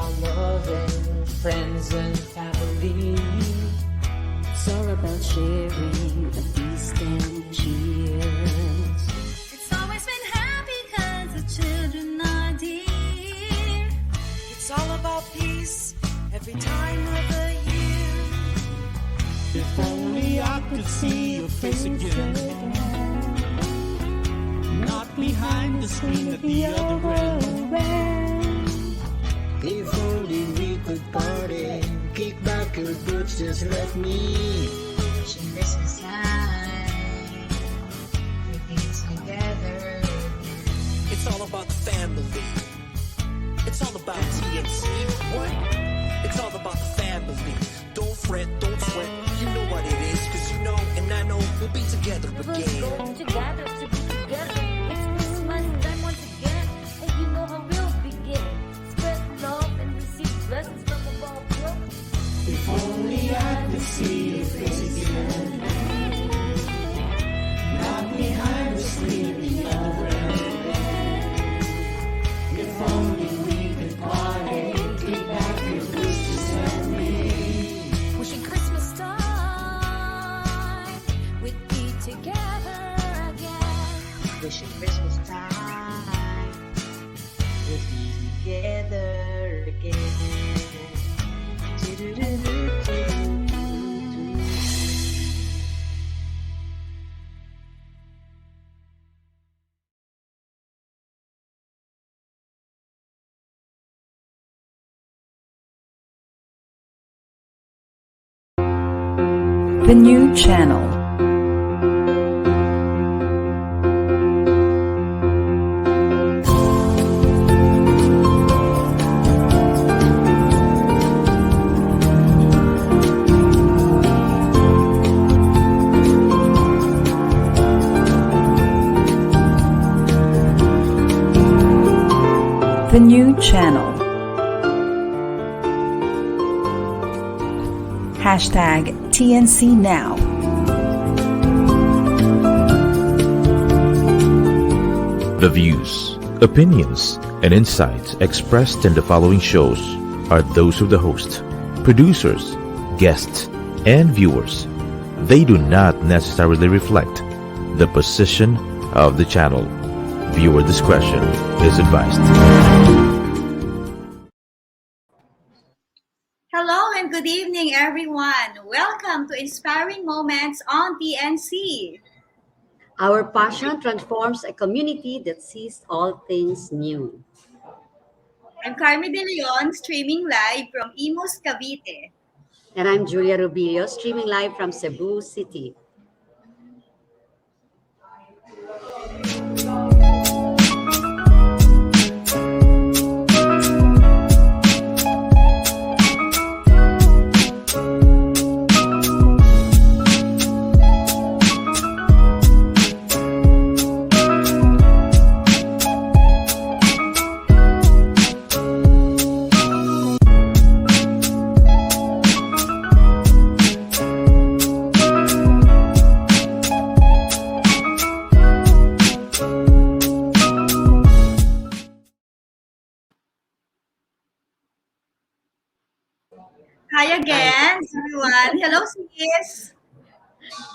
about love and friends and family. It's all about sharing a feast and cheers. It's always been happy cause the children are dear. It's all about peace every time of the year. If only I could see your face again, not behind the screen at the other end. If only we could party, kick back your boots, just let me. Wishing Christmas time with you together. It's all about the family. It's all about TNC. What? It's all about the family. Don't fret, don't sweat. You know what it is, cause you know and I know we'll be together again. Going together to be together. It's Christmas time once again, and you know how we'll begin. Spread love and receive blessings from above. If only I could see your face again, not behind the screen at the other end. If only we could party, kick back your boots, just let me. Wishing Christmas time we'd be together again. Wishing Christmas time we'll be together again. The new channel. The new channel. Hashtag TNC Now. The views, opinions, and insights expressed in the following shows are those of the host, producers, guests, and viewers. They do not necessarily reflect the position of the channel. Viewer discretion is advised. Hello and good evening, everyone. Welcome to Inspiring Moments on TNC. Our passion transforms a community that sees all things new. I'm Carmie De Leon, streaming live from Imus, Cavite. And I'm Julia Robillos, streaming live from Cebu City. Hi again, everyone. Hello, sis.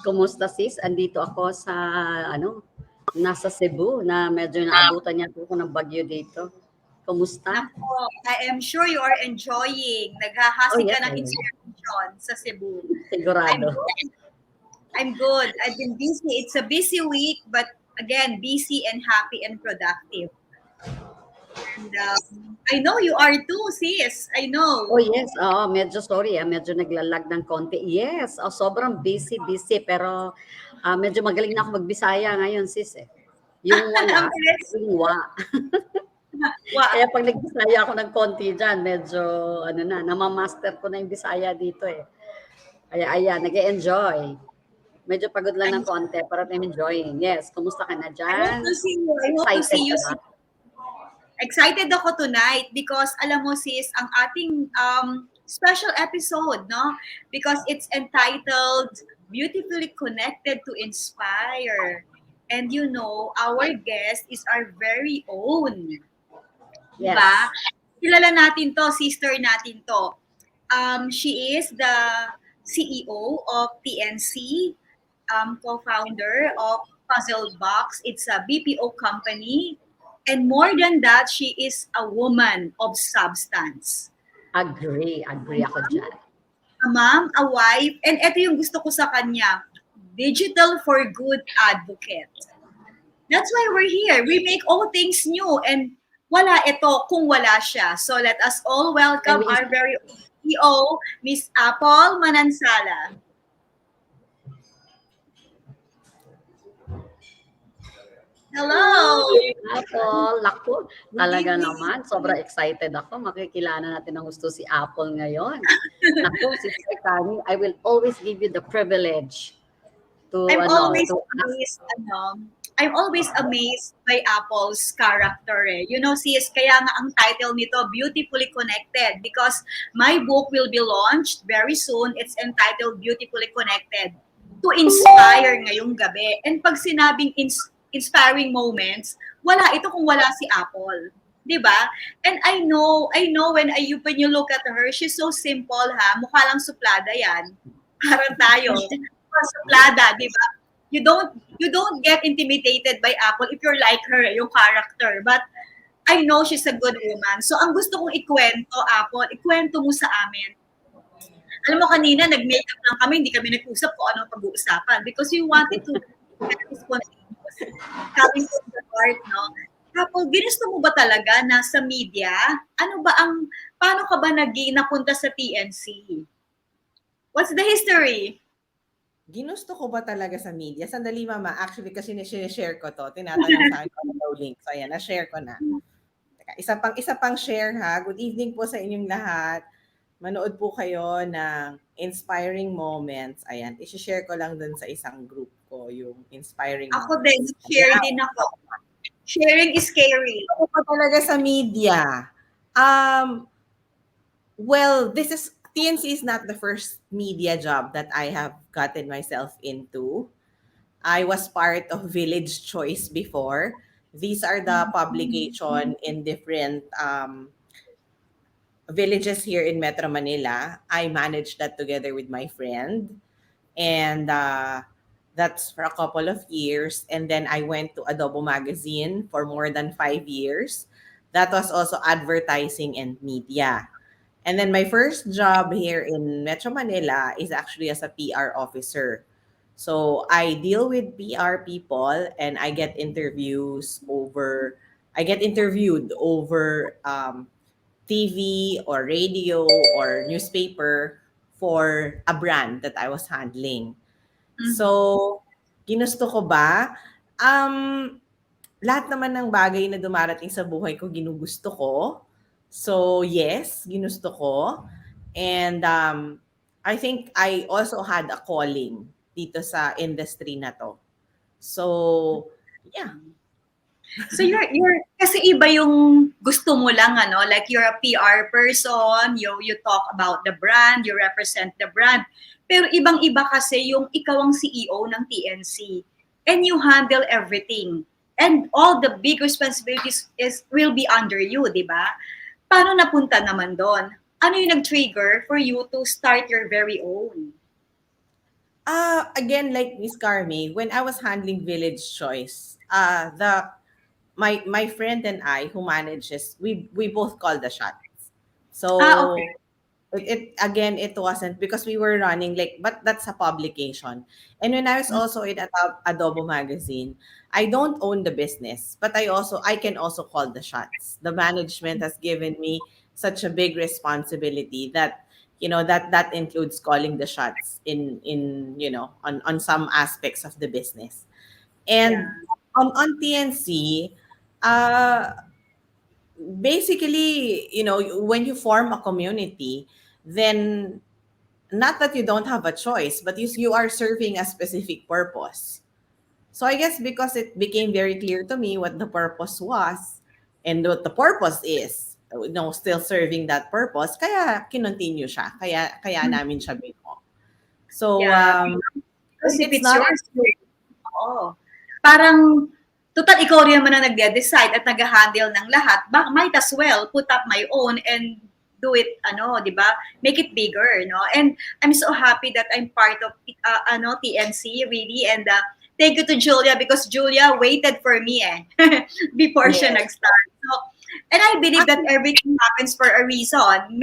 Kumusta sis? Andito ako sa nasa Cebu na medyo naabutan niya ako ng bagyo dito. Kumusta? Nako, I am sure you are enjoying. Naghahasi ka yes, ng inspiration sa Cebu. Sigurado. I'm good. I've been busy. It's a busy week, but again, busy and happy and productive. And I know you are too, sis. I know. Oh yes, medyo sorry, medyo naglalag ng konti. Yes, sobrang busy, pero medyo magaling na ako magbisaya ngayon, sis. Yung wala, yung wa. Kaya pag nagbisaya ako ng konti dyan, medyo namamaster ko na yung Bisaya dito eh. Kaya ayan, nag-e-enjoy. Medyo pagod lang ng konti, pero I'm enjoying. Yes, kumusta ka na dyan? I hope to see you. Excited ako tonight because alam mo sis, ang ating special episode, no? Because it's entitled Beautifully Connected to Inspire. And our guest is our very own. Yes. Diba? kilala natin to, sister natin to. She is the CEO of TNC, co-founder of Puzzle Box. It's a BPO company. And more than that, she is a woman of substance. Agree ako dyan. A mom, a wife, and ito yung gusto ko sa kanya, digital for good advocate. That's why we're here. We make all things new and wala ito kung wala siya. So let us all welcome And we- our very own CEO, Miss Apple Manansala. Hello! Apple, naku, talaga evening. naman, sobra excited ako. Makikilala natin ang gusto si Apple ngayon. Naku, Sister Carmie, I will always give you the privilege to, I'm always to ask. amazed, I'm always amazed by Apple's character. You know, sis, kaya nga ang title nito, Beautifully Connected, because my book will be launched very soon. It's entitled Beautifully Connected, to inspire ngayong gabi. And pag sinabing inspiring moments, wala ito kung wala si Apple. 'Di ba? And I know when you look at her, she's so simple ha. Mukha lang suplada 'yan. Parang tayo. Suplada, 'di ba? You don't get intimidated by Apple if you're like her, yung character. But I know she's a good woman. So ang gusto kong ikwento, Apple, ikwento mo sa amin. Alam mo kanina nag-makeup lang kami, hindi kami nag-usap kung ano pag-uusapan because we wanted to be spontaneous. Coming from the heart, no? Apple, ginusto mo ba talaga na sa media? Paano ka ba napunta sa TNC? What's the history? Ginusto ko ba talaga sa media? Sandali, Mama. Actually, kasi share ko to. Tinatanong sa akin kung ano link. So, ayan, na-share ko na. Teka, isa pang share ha. Good evening po sa inyong lahat. Manood po kayo ng inspiring moments. Ayan, i-share ko lang dun sa isang group ko, yung inspiring Ako moments. din, share din ako. Sharing is scary. Ako pa talaga sa media. Well, TNC is not the first media job that I have gotten myself into. I was part of Village Choice before. These are the publication in different villages here in Metro Manila. I managed that together with my friend. And that's for a couple of years. And then I went to Adobo Magazine for more than 5 years. That was also advertising and media. And then my first job here in Metro Manila is actually as a PR officer. So I deal with PR people and I get interviewed over TV or radio or newspaper for a brand that I was handling. So, ginusto ko ba? Lahat naman ng bagay na dumarating sa buhay ko, ginugusto ko. So, yes, ginusto ko. And I think I also had a calling dito sa industry na to. So, yeah. So you're kasi iba yung gusto mo lang like you're a PR person, you talk about the brand, you represent the brand. Pero ibang-iba kasi yung ikaw ang CEO ng TNC and you handle everything. And all the big responsibilities will be under you, 'di ba? Paano napunta naman doon? Ano yung nag-trigger for you to start your very own? Again, like Miss Carmie, when I was handling Village Choice, my friend and I who manages, we both call the shots. So Okay. it wasn't because we were running but that's a publication. And when I was also in Adobo Magazine, I don't own the business, but I can also call the shots. The management has given me such a big responsibility that that includes calling the shots in on some aspects of the business. And on TNC, basically, when you form a community, then not that you don't have a choice, but you are serving a specific purpose. So I guess because it became very clear to me what the purpose was and what the purpose is, still serving that purpose, kaya kinontinue siya. Kaya namin siya binuo. So, Yeah. Because if it's it's not yours, parang total ikaw rin naman ang nagde-decide at nag-handle ng lahat, might as well put up my own and do it, di ba? Make it bigger, no? And I'm so happy that I'm part of, TNC, really. And thank you to Julia because Julia waited for me before siya Yes. nag-start. So, and I believe that everything happens for a reason.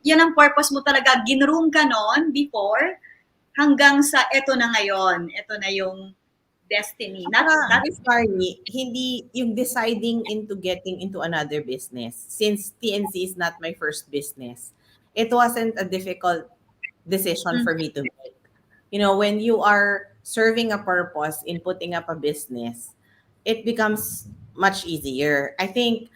Yan ang purpose mo talaga. Ginroom ka noon before hanggang sa eto na ngayon. Eto na yung destiny. Not Miss Carmie, hindi yung deciding into getting into another business, since TNC is not my first business, it wasn't a difficult decision for me to make. When you are serving a purpose in putting up a business, it becomes much easier. I think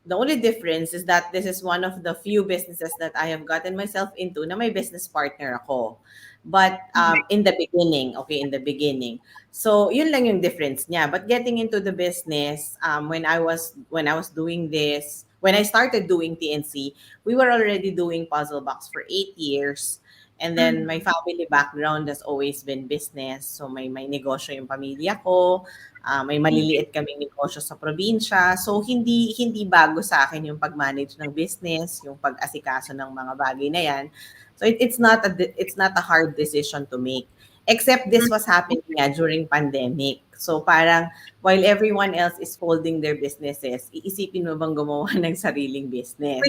the only difference is that this is one of the few businesses that I have gotten myself into na may business partner ako. But in the beginning, in the beginning. So, yun lang yung difference niya. But getting into the business, when I was doing this, when I started doing TNC, we were already doing puzzle box for 8 years. And then my family background has always been business. So may negosyo yung pamilya ko, may maliliit kaming negosyo sa probinsya. So hindi bago sa akin yung pag-manage ng business, yung pag-asikaso ng mga bagay na yan. So it's not a hard decision to make. Except this was happening during pandemic. So parang while everyone else is folding their businesses, iisipin mo bang gumawa ng sariling business?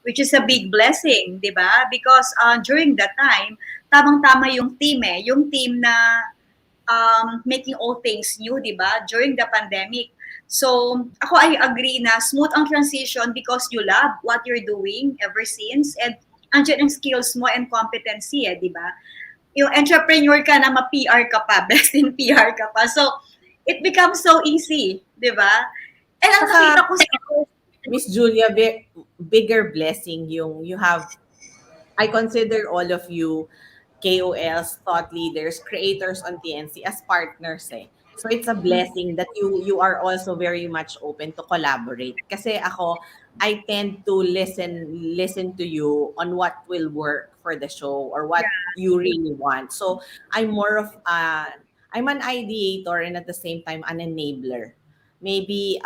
Which is a big blessing, 'di ba? Because during that time, tamang-tama yung team na making all things new, 'di ba? During the pandemic. So, ako I agree na smooth ang transition because you love what you're doing ever since and andyan ang skills mo and competency, 'di ba? Yung entrepreneur ka na ma-PR ka pa, best in PR ka pa. So, it becomes so easy, 'di ba? And ang nakita ko sa Miss Julia, bigger blessing yung you have. I consider all of you KOLs, thought leaders, creators on TNC as partners So it's a blessing that you are also very much open to collaborate. Kasi ako, I tend to listen to you on what will work for the show or what you really want. So I'm more of I'm an ideator and at the same time an enabler. Maybe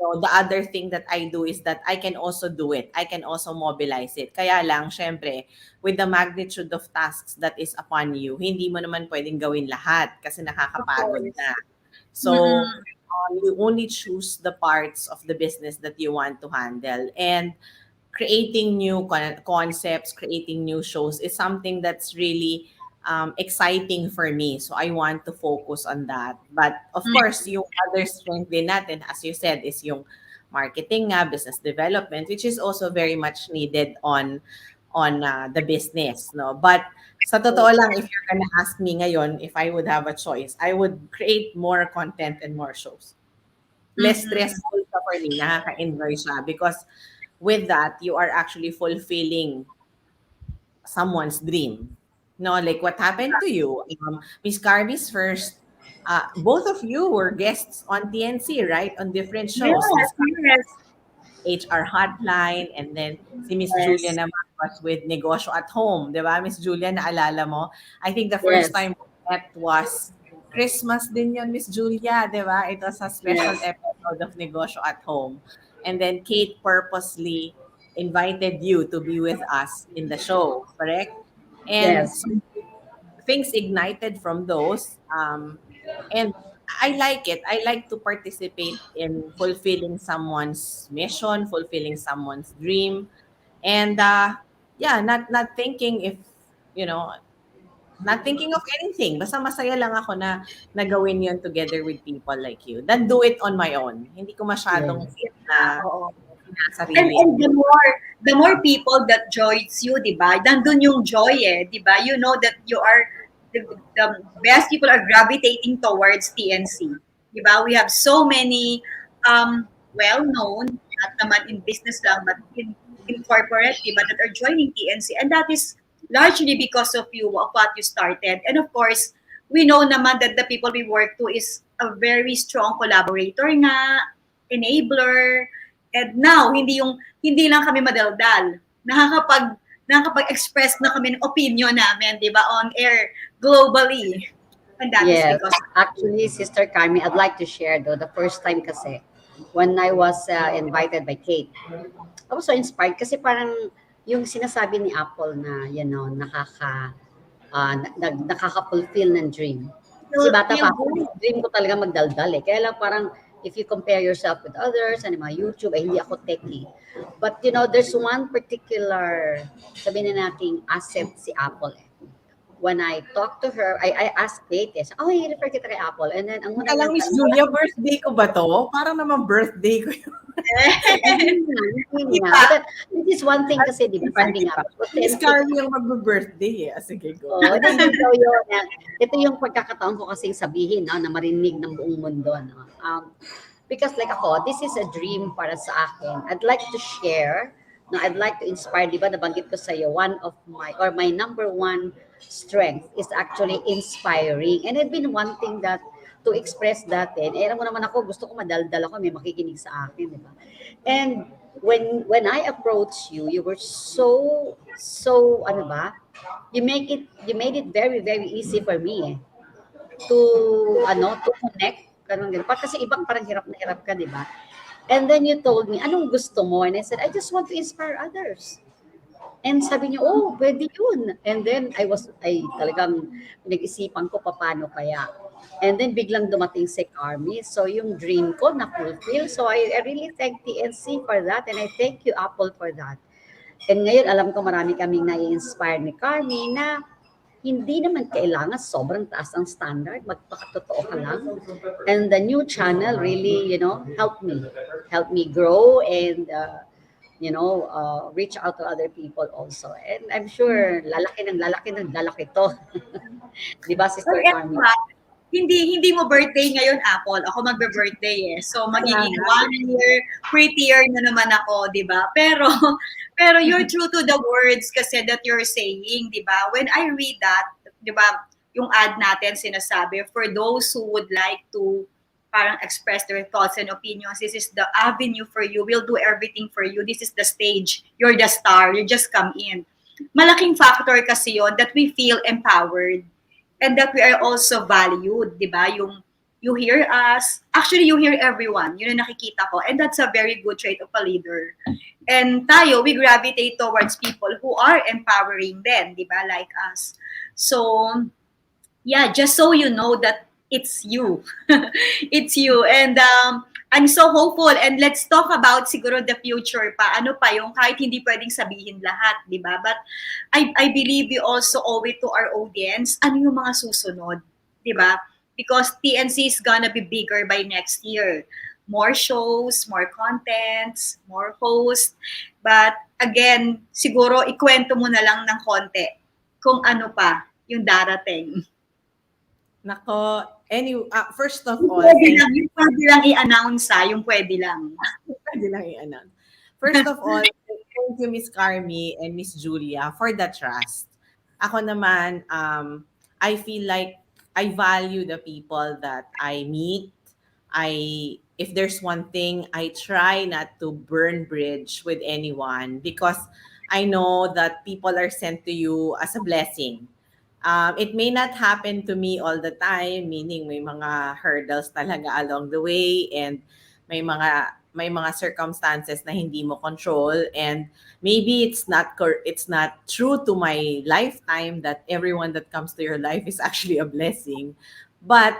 the other thing that I do is that I can also do it. I can also mobilize it. Kaya lang, syempre, with the magnitude of tasks that is upon you, hindi mo naman pwedeng gawin lahat kasi nakakapagod na. So, you only choose the parts of the business that you want to handle. And creating new concepts, creating new shows is something that's really exciting for me. So I want to focus on that. But of course, yung other strength din natin, as you said, is yung marketing business development, which is also very much needed on the business. No? But sa totoo lang, if you're gonna ask me ngayon, if I would have a choice, I would create more content and more shows. Less stressful siya for me, nakaka-enjoy siya because with that, you are actually fulfilling someone's dream. No, like what happened to you? Miss Carmie's first, both of you were guests on TNC, right? On different shows. Yes. HR Hotline, and then si Miss Julia naman was with Negosyo at Home. Di ba, Miss Julia, naalala mo? I think the first time we met was Christmas din yun, Miss Julia, di ba? It was a special episode of Negosyo at Home. And then Kate purposely invited you to be with us in the show, correct? And so things ignited from those. And I like it. I like to participate in fulfilling someone's mission, fulfilling someone's dream. And not thinking not thinking of anything. Basta masaya lang ako na nagawin yun together with people like you. Then do it on my own. Hindi ko masyadong feel na And the more people that joins you, di ba? Nandun yung joy di ba? You know that you are the best people are gravitating towards TNC. Di ba? We have so many well-known, not naman in business lang, but in corporate, di ba, that are joining TNC. And that is largely because of you, of what you started. And of course, we know naman that the people we work to is a very strong collaborator nga, enabler. And now, hindi lang kami madaldal. Nakakapag-express na kami ng opinion namin, di ba, on air, globally. And that is Yes, because actually, Sister Carmi, I'd like to share though, the first time kasi, when I was invited by Kate, I was so inspired kasi parang yung sinasabi ni Apple na, nakaka-fulfill ng dream. Kasi feel, bata feel pa ako, good. dream ko talaga magdaldal eh. Kaya lang parang, if you compare yourself with others, and mga YouTube, ay hindi ako techie. But there's one particular, sabihin na nating asset si Apple eh. When I talked to her, I asked Kate, yes, oh, i-refer kita kay Apple. And then, ang una Teka lang, niyang Miss tanong, Julia, birthday ko ba to? Parang naman birthday ko yun. hindi Di nga. ba? But this is one thing kasi, di ba, Hindi pa, sabi hindi nga, pa. Miss authentic. Carmie yung mag-birthday eh. Sige, go. Oh, hindi daw yun. Ito yung pagkakataon ko kasing sabihin, no, na marinig ng buong mundo. No? Because like ako, this is a dream para sa akin. I'd like to share, no, I'd like to inspire, di ba, nabanggit ko sa iyo, one of my number one strength is actually inspiring. And I've been wanting that to express that. Eh, alam mo naman ako, gusto ko madaldal ako, may makikinig sa akin, di ba? And when I approached you, you were so ano ba? You made it very very easy for me eh, to to connect ganun ganun. Kasi ibang parang hirap na hirap ka, di ba? And then you told me, anong gusto mo? And I said, I just want to inspire others. And sabi niya, oh, pwede yun. And then ay talagang pinag-isipan ko paano kaya. And then biglang dumating si Carmi. So yung dream ko na fulfill. So I really thank TNC for that. And I thank you, Apple, for that. And ngayon, alam ko marami kaming nai-inspire ni Carmi na hindi naman kailangan sobrang taas ang standard. Magpakatotoo ka lang. And the new channel really, helped me grow and reach out to other people also. And I'm sure lalaki to. Di ba, Well, Sister eto Carmi? ba, hindi mo birthday ngayon, Apple. Ako magbe-birthday eh. So, magiging 1 year, prettier na naman ako, di ba? Pero you're true to the words kasi that you're saying, di ba? When I read that, di ba, yung ad natin sinasabi, for those who would like to parang express their thoughts and opinions, this is the avenue for you. We'll do everything for you. This is the stage. You're the star. You just come in. Malaking factor kasi yon that we feel empowered and that we are also valued, di ba? Yung you hear us, actually you hear everyone, yun ang nakikita ko. And that's a very good trait of a leader. And tayo, we gravitate towards people who are empowering them, di ba? Like us. So, yeah, just so you know that it's you. It's you. And I'm so hopeful. And let's talk about siguro the future pa. Ano pa yung kahit hindi pwedeng sabihin lahat, di ba? But I believe we also owe it to our audience. Ano yung mga susunod, di ba? Because TNC is gonna be bigger by next year. More shows, more contents, more hosts. But again, siguro ikwento mo na lang ng konti kung ano pa yung darating. Nako, first of Yung all, yung pwede lang i-announce yung pwede lang. pwede lang i-announce. First of all, thank you, Miss Carmi and Miss Julia, for the trust. Ako naman, I feel like I value the people that I meet. If there's one thing, I try not to burn bridge with anyone because I know that people are sent to you as a blessing. It may not happen to me all the time, meaning may mga hurdles talaga along the way and may mga circumstances na hindi mo control, and maybe it's not true to my lifetime that everyone that comes to your life is actually a blessing. But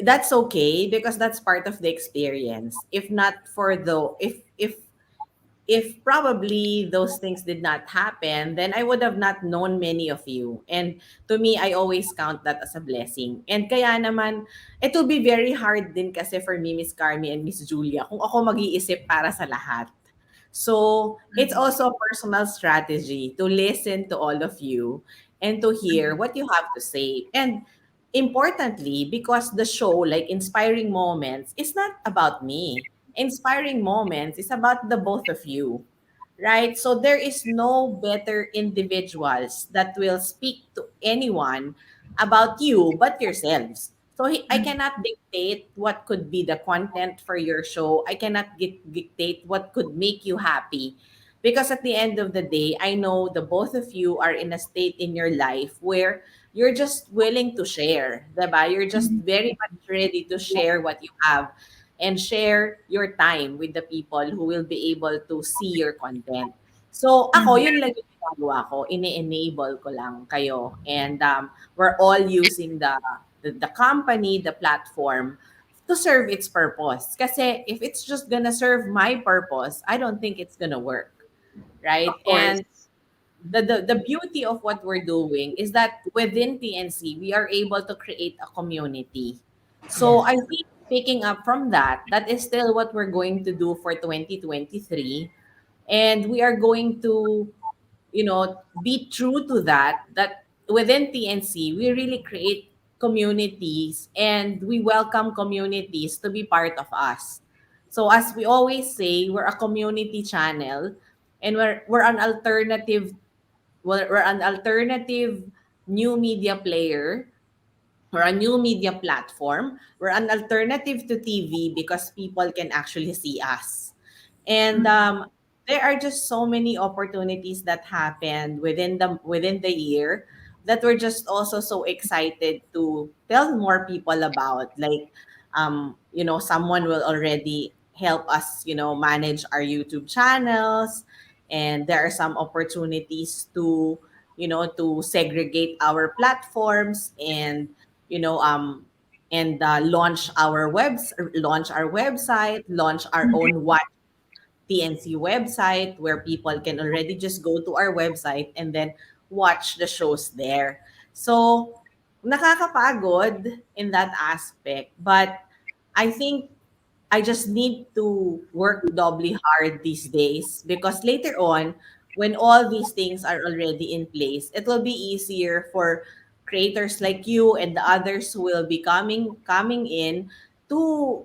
that's okay because that's part of the experience. If not for the if probably those things did not happen, then I would have not known many of you. And to me, I always count that as a blessing. And kaya naman, it will be very hard din kasi for me, Miss Carmi and Miss Julia, kung ako mag-iisip para sa lahat. So, it's also a personal strategy to listen to all of you and to hear what you have to say. And importantly, because the show, like Inspiring Moments, is not about me. Inspiring Moments is about the both of you, right? So there is no better individuals that will speak to anyone about you but yourselves. So I cannot dictate what could be the content for your show. I cannot dictate what could make you happy. Because at the end of the day, I know the both of you are in a state in your life where you're just willing to share, diba? You're just very much ready to share what you have and share your time with the people who will be able to see your content. So ako, yun lang yung ginagawa ko. Ini-enable ko lang kayo. And we're all using the company, the platform to serve its purpose. Kasi if it's just gonna serve my purpose, I don't think it's gonna work, right? Of course. And the beauty of what we're doing is that within TNC, we are able to create a community. So Yes. I think picking up from that, that is still what we're going to do for 2023. And we are going to, be true to that within TNC, we really create communities and we welcome communities to be part of us. So as we always say, we're a community channel and we're an alternative new media player. We're a new media platform. We're an alternative to TV because people can actually see us. And there are just so many opportunities that happened within the year that we're just also so excited to tell more people about. Like, someone will already help us, manage our YouTube channels, and there are some opportunities to segregate our platforms and you know launch our website, launch our own TNC website where people can already just go to our website and then watch the shows there. So, nakakapagod in that aspect, but I think I just need to work doubly hard these days because later on, when all these things are already in place, it will be easier for creators like you and the others who will be coming in to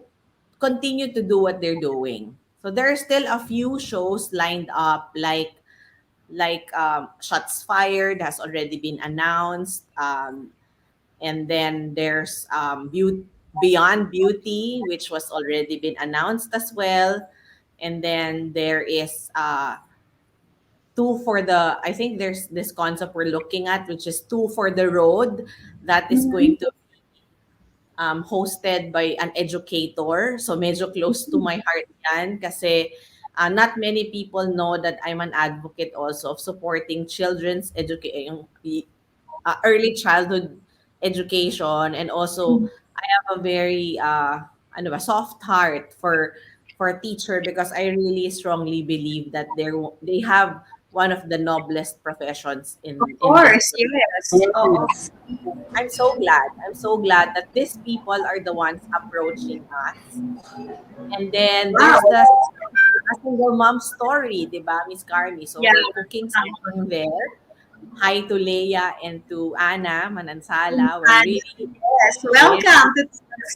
continue to do what they're doing. So there are still a few shows lined up, like Shots Fired has already been announced, and then there's Beyond Beauty, which was already been announced as well, and then there is two for the. I think there's this concept we're looking at, which is Two for the Road, that is going to hosted by an educator. So medyo close to my heart yan kasi not many people know that I'm an advocate also of supporting children's education, early childhood education, and also I have a very soft heart for a teacher because I really strongly believe that they have one of the noblest professions Of in this course, world. yes. Oo. Yes. I'm so glad. I'm so glad that these people are the ones approaching us. And then there's the Wow. single mom story, di ba, Miss Carmie? So Yeah. we're cooking something there. Hi to Leia and to Anna Manansala. We're And really yes, excited. welcome to TNC.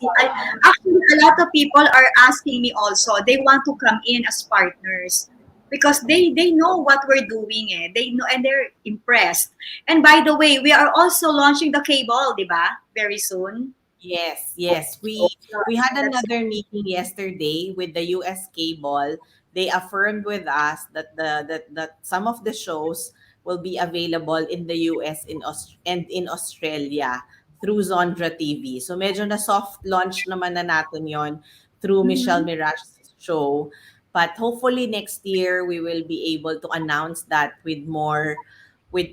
Actually, a lot of people are asking me also. They want to come in as partners because they know what we're doing. They know and they're impressed. And by the way, we are also launching the cable, di ba? Very soon. Yes, yes. So We had that's another meeting yesterday with the US cable. They affirmed with us that that some of the shows will be available in the US and in Australia through Zondra TV. So medyo na soft launch naman na natin 'yon through Michelle Mirage's show. But hopefully next year we will be able to announce that with more what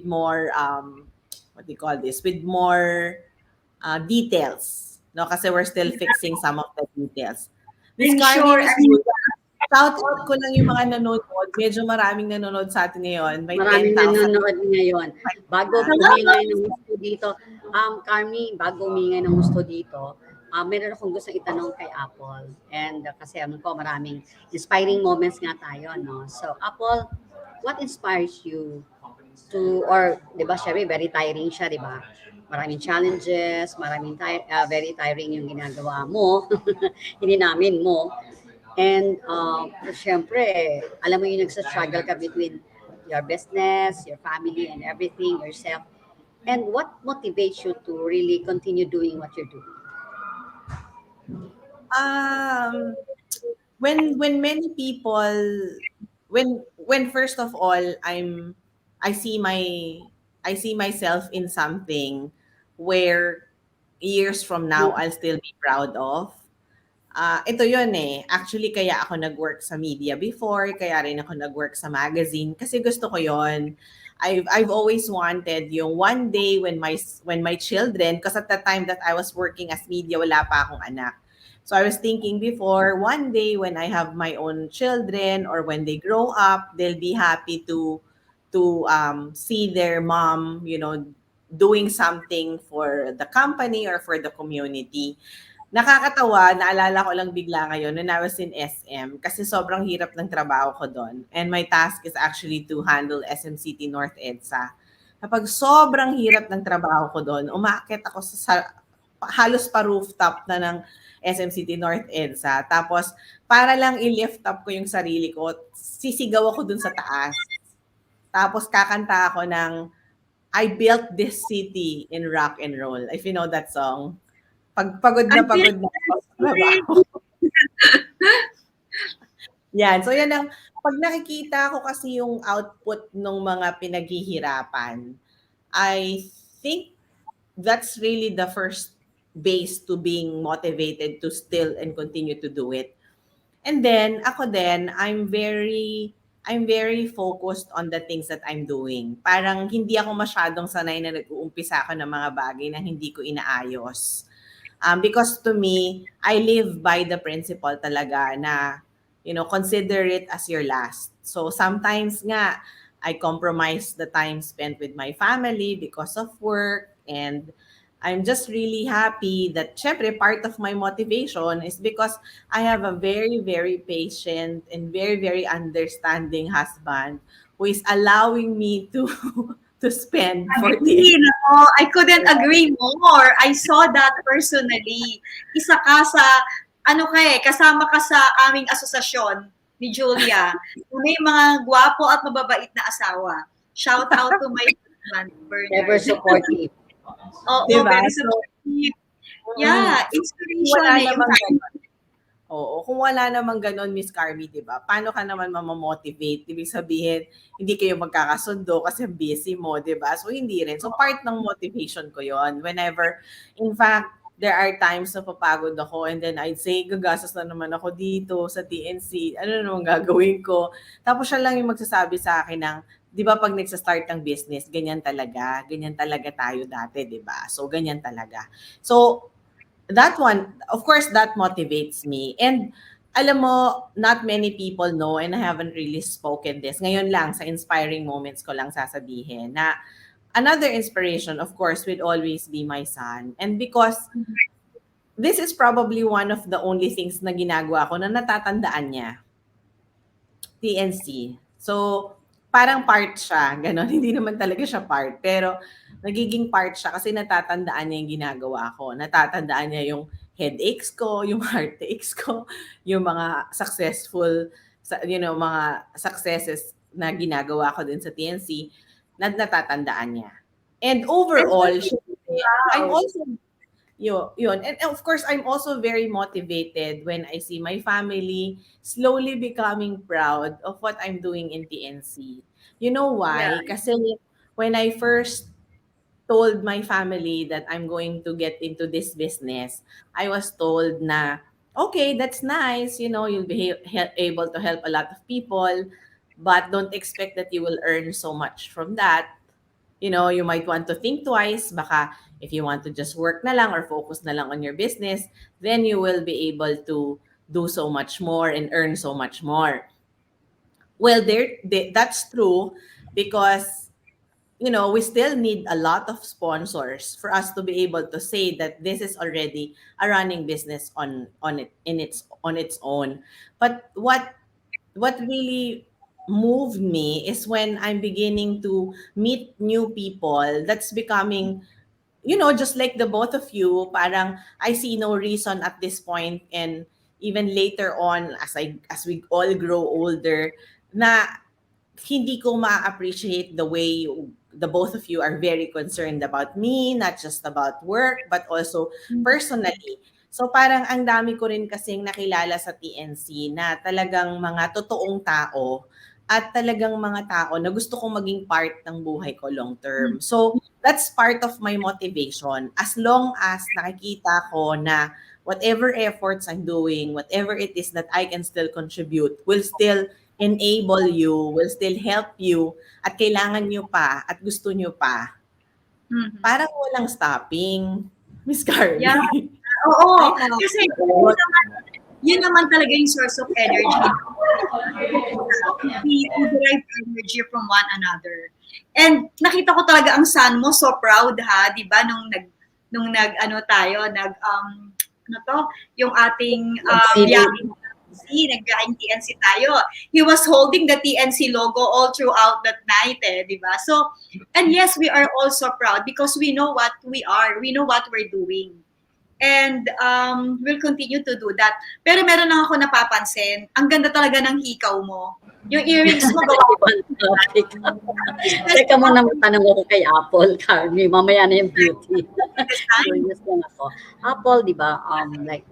do you call this? With more details. No, kasi we're still fixing some of the details. Miss I'm Carmi, sure. Miss Julia, shout out ko lang yung mga nanonood. Medyo maraming nanonood sa atin ngayon. May Maraming 10,000 nanonood ngayon. Bago umingay ng gusto dito, Carmi, bago umingay ng gusto dito, meron akong gusto itanong kay Apple. And kasi alam ko maraming inspiring moments nga tayo, no? So, Apple, what inspires you to, or, di ba, syempre, very tiring siya, di ba? Maraming challenges, very tiring yung ginagawa mo, hindi namin mo. And syempre, alam mo yung nagsa-struggle ka between your business, your family, and everything, yourself. And what motivates you to really continue doing what you're doing? um when many people when first of all I see my I see myself in something where years from now I'll still be proud of. Ito yun eh. Actually, kaya ako nag-work sa media before, kaya rin ako nag-work sa magazine kasi gusto ko yon. I've always wanted yung one day when my children, because at the time that I was working as media, wala pa akong anak. So I was thinking before, one day when I have my own children or when they grow up, they'll be happy to see their mom, doing something for the company or for the community. Nakakatawa, naalala ko lang bigla ngayon when I was in SM kasi sobrang hirap ng trabaho ko doon. And my task is actually to handle SM City North EDSA. Kapag sobrang hirap ng trabaho ko doon, umaakit ako halos pa rooftop na ng SM City North EDSA. Tapos, para lang i-lift up ko yung sarili ko, sisigaw ako dun sa taas. Tapos, kakanta ako ng I built this city in rock and roll. If you know that song. Pagod na ako sa trabaho. Yan. So, yan ang, pag nakikita ko kasi yung output ng mga pinaghihirapan, I think that's really the first base to being motivated to still and continue to do it. And then, ako din, I'm very focused on the things that I'm doing. Parang hindi ako masyadong sanay na nag-uumpisa ako ng mga bagay na hindi ko inaayos. Because to me, I live by the principle talaga na, consider it as your last. So sometimes nga, I compromise the time spent with my family because of work. And I'm just really happy that, syempre, part of my motivation is because I have a very, very patient and very, very understanding husband who is allowing me to to spend for Agree, no? I couldn't agree more. I saw that personally. Isa ka sa, kasama ka sa aming asosasyon ni Julia. May mga gwapo at mababait na asawa. Shout out to my husband, Bernard. Ever supportive. Oo, Diba? very supportive. Yeah, inspiration wala na yung namang ganun. Oo, kung wala namang ganun, Miss Carmie, di ba? Paano ka naman mamamotivate? Ibig sabihin, hindi kayo magkakasundo kasi busy mo, di ba? So, hindi rin. So, part ng motivation ko yon. Whenever, in fact, there are times na papagod ako and then I'd say, gagastos na naman ako dito sa TNC. Ano naman gagawin ko? Tapos siya lang yung magsasabi sa akin ng, di ba pag nagsa-start ng business, ganyan talaga tayo dati, di ba? So, ganyan talaga. So, that one, of course, that motivates me. And alam mo, not many people know and I haven't really spoken this. Ngayon lang, sa inspiring moments ko lang sasabihin na another inspiration, of course, will always be my son. And because this is probably one of the only things na ginagawa ko na natatandaan niya. TNC. So, parang part siya, gano'n. Hindi naman talaga siya part. Pero, nagiging part siya kasi natatandaan niya yung ginagawa ko. Natatandaan niya yung headaches ko, yung heartaches ko, yung mga successful, mga successes na ginagawa ko din sa TNC, natatandaan niya. And overall, I'm also, yun. And of course, I'm also very motivated when I see my family slowly becoming proud of what I'm doing in TNC. You know why? Yeah. Kasi when I first told my family that I'm going to get into this business, I was told na, okay, that's nice, you'll be able to help a lot of people, but don't expect that you will earn so much from that. You might want to think twice, baka if you want to just work na lang or focus na lang on your business, then you will be able to do so much more and earn so much more. Well, that's true because we still need a lot of sponsors for us to be able to say that this is already a running business on its own. But what really moved me is when I'm beginning to meet new people that's becoming, just like the both of you, parang I see no reason at this point and even later on as we all grow older na hindi ko ma-appreciate the way the both of you are very concerned about me, not just about work, but also personally. So parang ang dami ko rin kasing nakilala sa TNC na talagang mga totoong tao at talagang mga tao na gusto kong maging part ng buhay ko long term. So, that's part of my motivation. As long as nakikita ko na whatever efforts I'm doing, whatever it is that I can still contribute, will still enable you, will still help you, at kailangan nyo pa, at gusto nyo pa, parang walang stopping. Miss Carly. Yeah. Oo. I know. Kasi yun naman talaga yung source of energy. We derive energy from one another. And nakita ko talaga ang son mo, so proud ha, di ba? Nung ano tayo, ano to, yung ating nag-biyaheng TNC tayo. He was holding the TNC logo all throughout that night, di ba? So, and yes, we are also proud because we know what we are. We know what we're doing. And we'll continue to do that. Pero meron lang ako napapansin, ang ganda talaga ng hikaw mo. Yung earrings mo gawa. Teka muna, tanong ako kay Apple, Carmie. Mamaya na yung beauty. Curious lang ako. Apple, di ba, like,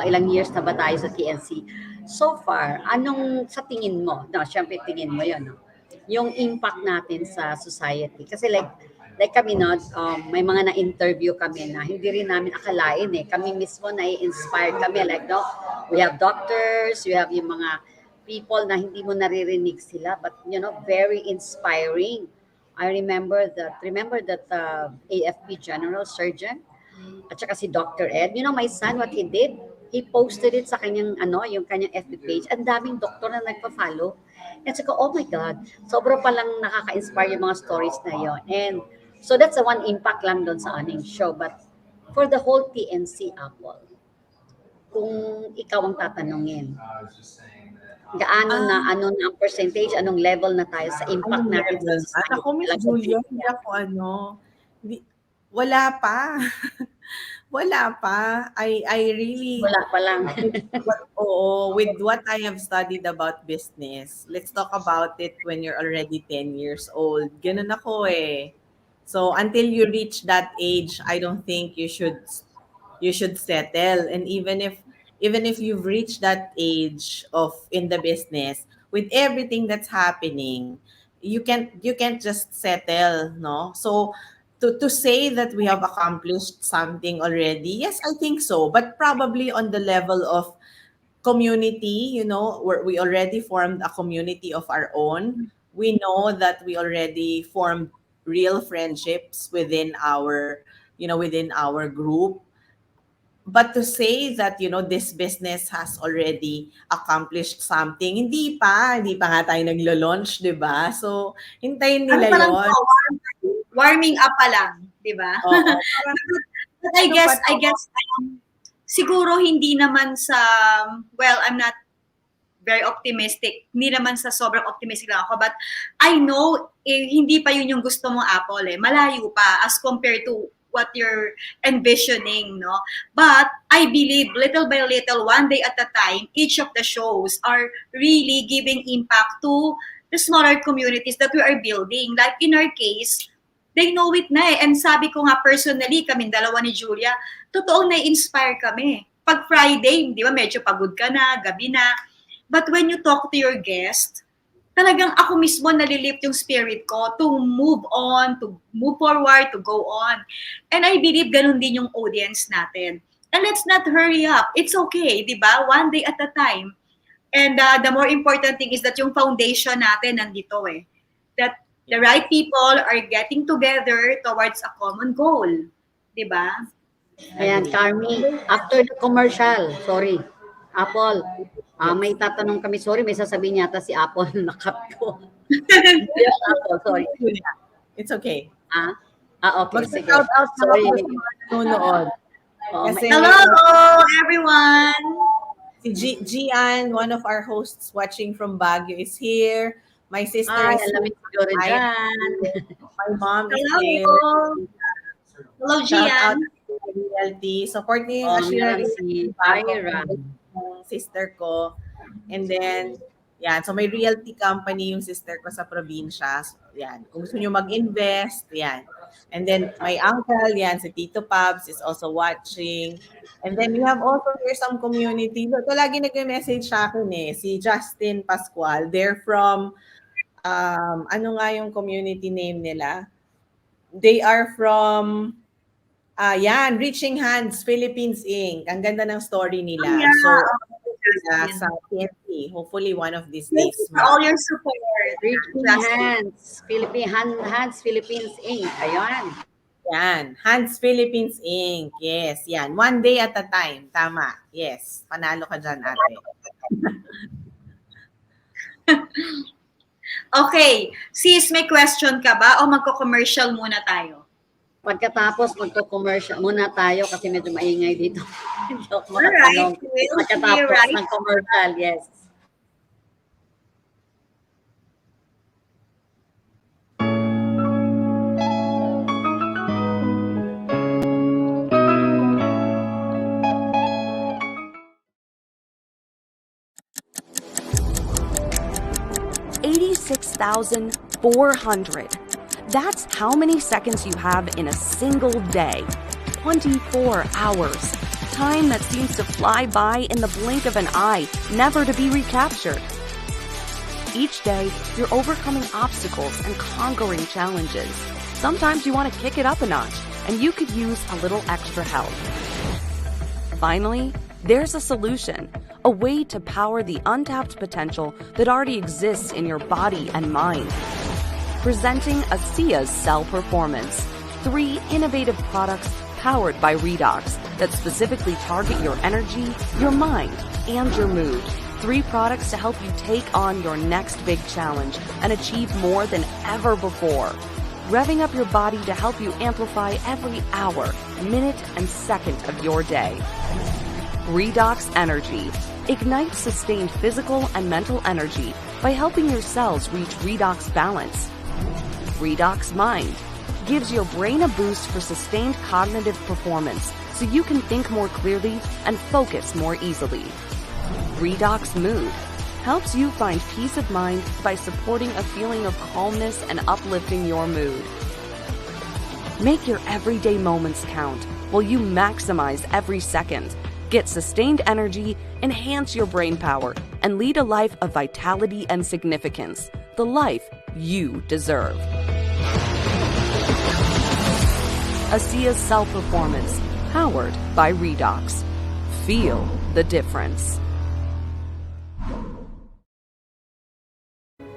ilang years na ba tayo sa TNC? So far, anong sa tingin mo? No, syempre tingin mo yun, no? Yung impact natin sa society. Kasi like kami, no, may mga na-interview kami na hindi rin namin akalain eh. Kami mismo na-inspired kami. Like, no, we have doctors, we have yung mga people na hindi mo naririnig sila, but, you know, very inspiring. I remember that AFP General Surgeon, at saka si Dr. Ed. You know, my son, what he did? He posted it sa kanyang, yung kanyang FB page. Ang daming doktor na nagpa-follow. And saka, oh my God, sobra palang nakaka-inspire yung mga stories na yon. And so that's the one impact lang doon sa aning show. But for the whole TNC, Apple, kung ikaw ang tatanungin, gaano na ang percentage, anong level na tayo sa impact natin sa society? Ako, Miss Julia, hindi ako wala pa. Wala pa. I really... Wala pa lang. with what I have studied about business, let's talk about it when you're already 10 years old. Ganun ako eh. So, until you reach that age, I don't think you should settle. And even if you've reached that age of in the business, with everything that's happening, you can't just settle, no? So, to say that we have accomplished something already, yes, I think so, but probably on the level of community, where we already formed a community of our own. We know that we already formed real friendships within our group. But to say that, this business has already accomplished something, hindi pa nga tayo naglo-launch, di ba? So, hintayin nila yon. Warming up pa lang, di ba? But I guess, siguro hindi naman sa, well, I'm not very optimistic. Hindi naman sa sobrang optimistic lang ako. But I know, hindi pa yun yung gusto mong Apple eh. Malayo pa as compared to what you're envisioning, no? But I believe little by little, one day at a time, each of the shows are really giving impact to the smaller communities that we are building. Like in our case, they know it na eh. And sabi ko nga personally, kaming dalawa ni Julia, totoo na-inspire kami. Pag Friday, di ba, medyo pagod ka na, gabi na. But when you talk to your guest, talagang ako mismo nalilift yung spirit ko to move on, to move forward, to go on. And I believe ganun din yung audience natin. And let's not hurry up. It's okay, di ba? One day at a time. And the more important thing is that yung foundation natin nandito eh. That the right people are getting together towards a common goal. Di ba? Ayan, Carmie, after the commercial, sorry, Apple, may tatanong kami, sorry, may sasabihin yata si Apple, nakat ko. Yes, Apple, sorry. It's okay. Okay, sige. Shout out Sorry. Nanonood. Hello, everyone! Si Gian, one of our hosts watching from Baguio, is here. My sister is here. My mom is Hello. here. Hello, Shout out Gian. to Realty. Support niyo yung si sister ko. And then, yan. So, may realty company yung sister ko sa probinsya. So, yan. Kung gusto nyo mag-invest, yan. And then my uncle, yan, si Tito Pabs is also watching. And then we have also here some community. Ito lagi nag-message sa akin si Justin Pascual. They're from, ano nga yung community name nila? They are from, Reaching Hands, Philippines Inc. Ang ganda ng story nila. Yeah. So, sa TNT. Hopefully one of these Thank days. you for all your support. Reaching Hands, Hands Philippines Inc. Ayan. Yan. Hands Philippines Inc. Yes, yan. One day at a time. Tama. Yes. Panalo ka dyan, ate. Okay. Sis, may question ka ba o magko-commercial muna tayo? Pagkatapos magko-commercial muna tayo kasi medyo maingay dito. Hindi ako Alright. makatanong. Pagkatapos ng commercial, yes. $86,400. That's how many seconds you have in a single day. 24 hours. Time that seems to fly by in the blink of an eye, never to be recaptured. Each day, you're overcoming obstacles and conquering challenges. Sometimes you want to kick it up a notch, and you could use a little extra help. Finally, there's a solution. A way to power the untapped potential that already exists in your body and mind. Presenting ASEA's Cell Performance. 3 innovative products powered by Redox that specifically target your energy, your mind, and your mood. 3 products to help you take on your next big challenge and achieve more than ever before. Revving up your body to help you amplify every hour, minute, and second of your day. Redox Energy. Ignite sustained physical and mental energy by helping your cells reach redox balance. Redox Mind. Gives your brain a boost for sustained cognitive performance so you can think more clearly and focus more easily. Redox Mood. Helps you find peace of mind by supporting a feeling of calmness and uplifting your mood. Make your everyday moments count while you maximize every second. Get sustained energy, enhance your brain power, and lead a life of vitality and significance. The life you deserve. ASEA's Cell Performance, powered by Redox. Feel the difference.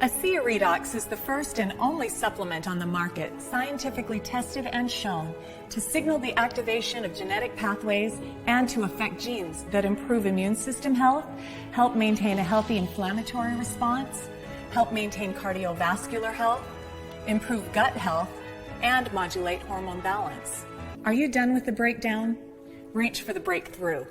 ASEA Redox is the first and only supplement on the market scientifically tested and shown to signal the activation of genetic pathways and to affect genes that improve immune system health, help maintain a healthy inflammatory response, help maintain cardiovascular health, improve gut health, and modulate hormone balance. Are you done with the breakdown? Reach for the breakthrough.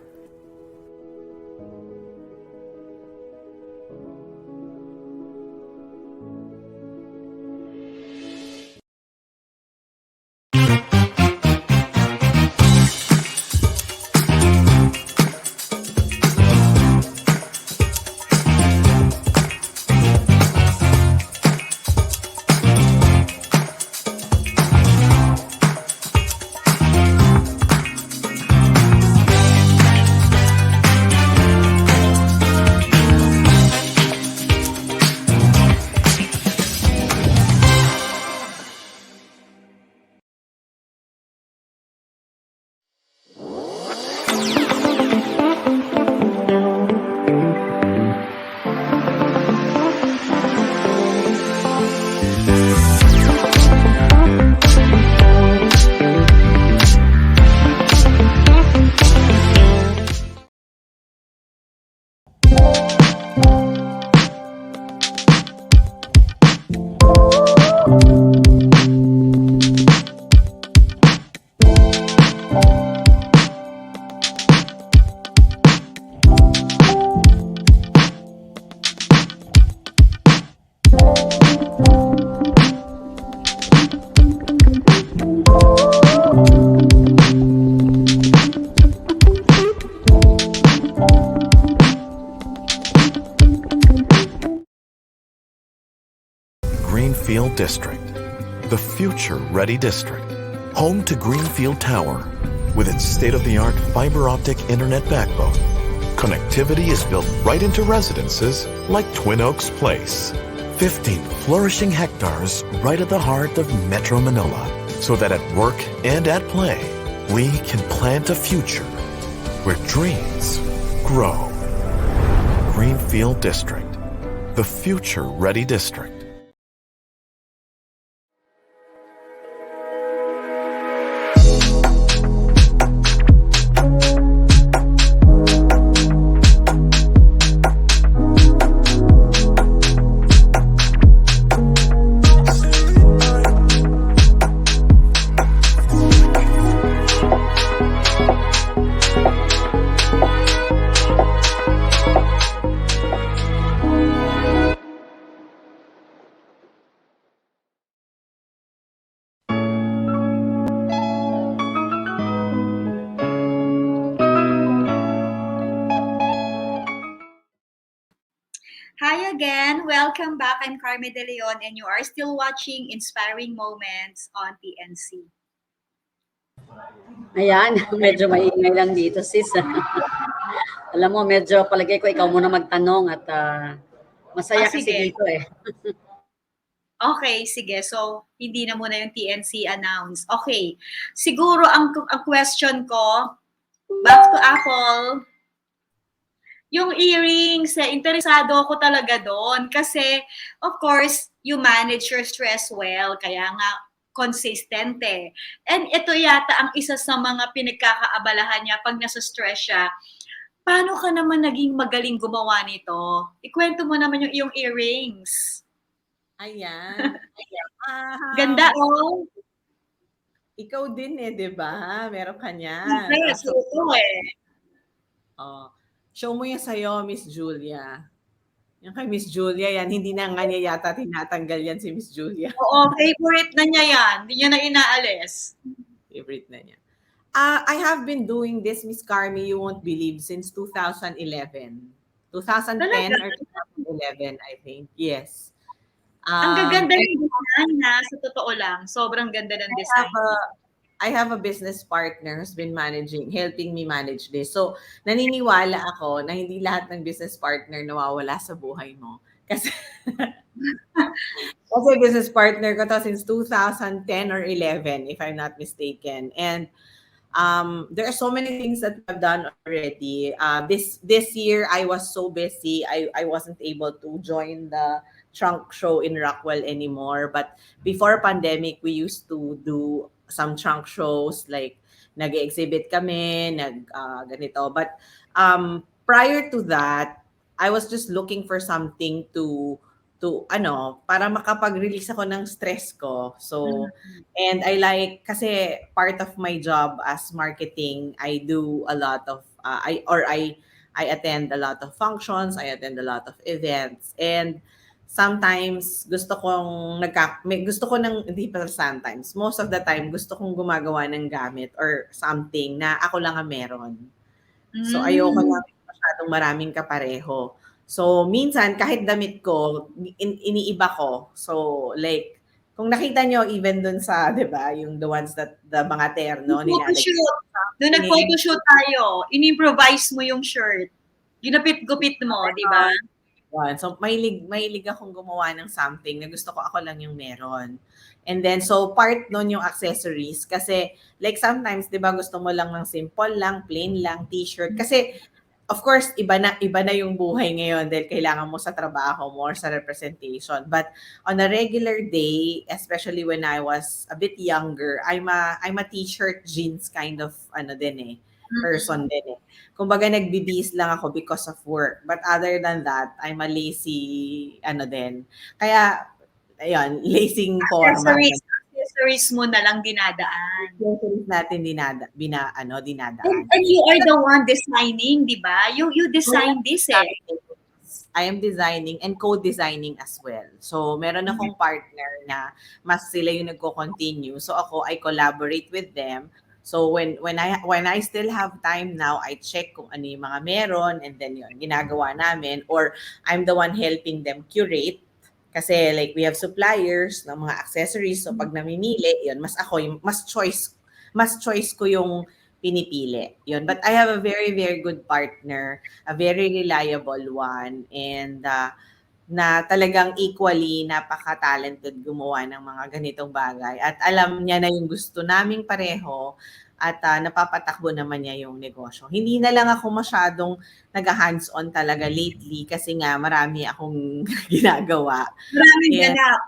Greenfield District, the future-ready district. Home to Greenfield Tower, with its state-of-the-art fiber optic internet backbone, connectivity is built right into residences like Twin Oaks Place. 15 flourishing hectares right at the heart of Metro Manila, so that at work and at play, we can plant a future where dreams grow. Greenfield District, the future-ready district. Hi again. Welcome back. I'm Carmie De Leon and you are still watching Inspiring Moments on TNC. Ayan, medyo maingay lang dito, sis. Alam mo, medyo palagay ko ikaw muna magtanong at masaya kasi Sige. dito eh. Okay, sige. So, hindi na muna yung TNC announce. Okay. Siguro ang question ko, back to Apple, yung earrings, interesado ako talaga doon. Kasi, of course, you manage your stress well. Kaya nga, consistent eh. And ito yata ang isa sa mga pinagkakaabalahan niya pag nasa stress siya. Paano ka naman naging magaling gumawa nito? Ikwento mo naman yung iyong earrings. Ayan. Ganda, oh. Ikaw din eh, di ba? Meron ka niyan. Yes, ito eh. Oh. Show mo yan sa'yo, Miss Julia. Yung kay Miss Julia yan, hindi na nga niya yata tinatanggal yan si Miss Julia. Oo, favorite na niya yan. Hindi niya na inaalis. Favorite na niya. I have been doing this, Miss Carmie, you won't believe, since 2011. 2010 or 2011, I think. Yes. Ang gaganda ng design na, sa totoo lang. Sobrang ganda ng design. I have a business partner who's been helping me manage this. So, naniniwala ako na hindi lahat ng business partner nawawala sa buhay mo. Kasi business partner ko to since 2010 or 11, if I'm not mistaken. And there are so many things that I've done already. This year, I was so busy. I wasn't able to join the trunk show in Rockwell anymore. But before pandemic, we used to do some trunk shows, like nag-exhibit kami, ganito. But prior to that, I was just looking for something to para makapag-release ako ng stress ko. So, and I kasi part of my job as marketing, I do a lot of, I attend a lot of functions, I attend a lot of events, and sometimes gusto ko hindi pa sometimes, most of the time, gusto kong gumagawa ng gamit or something na ako lang ang meron. So, ayoko lang masyadong maraming kapareho. So, minsan, kahit damit ko, iniiba ko. So, like, kung nakita nyo, even dun sa, di ba, yung the ones that, the mga terno. Doon nag-photoshoot tayo, in-improvise mo yung shirt. Ginapit-gupit mo, di ba? So, mahilig akong gumawa ng something na gusto ko ako lang yung meron. And then, so part nun yung accessories. Kasi, like sometimes, di ba, gusto mo lang ng simple lang, plain lang, t-shirt. Kasi, of course, iba na yung buhay ngayon dahil kailangan mo sa trabaho mo or sa representation. But on a regular day, especially when I was a bit younger, I'm a t-shirt jeans kind of person din eh. Kumbaga nagbibihis lang ako because of work. But other than that, I'm a lazy din. Kaya ayun, lacing format. Accessories mo na lang dinadaan. Accessories natin dinadaan. And you are the one designing, di ba? You design this eh. I am designing and co-designing as well. So, meron akong partner na mas sila yung nagko-continue. So, I collaborate with them. So, when I still have time now, I check kung ano yung mga meron and then yun, ginagawa namin. Or I'm the one helping them curate Kasi like we have suppliers ng mga accessories, so pag namimili, yun, mas choice ko yung pinipili. Yun. But I have a very, very good partner, a very reliable one, and na talagang equally napaka-talented gumawa ng mga ganitong bagay. At alam niya na yung gusto naming pareho at napapatakbo naman niya yung negosyo. Hindi na lang ako masyadong nag-hands-on talaga lately kasi nga marami akong ginagawa. Maraming And ganap.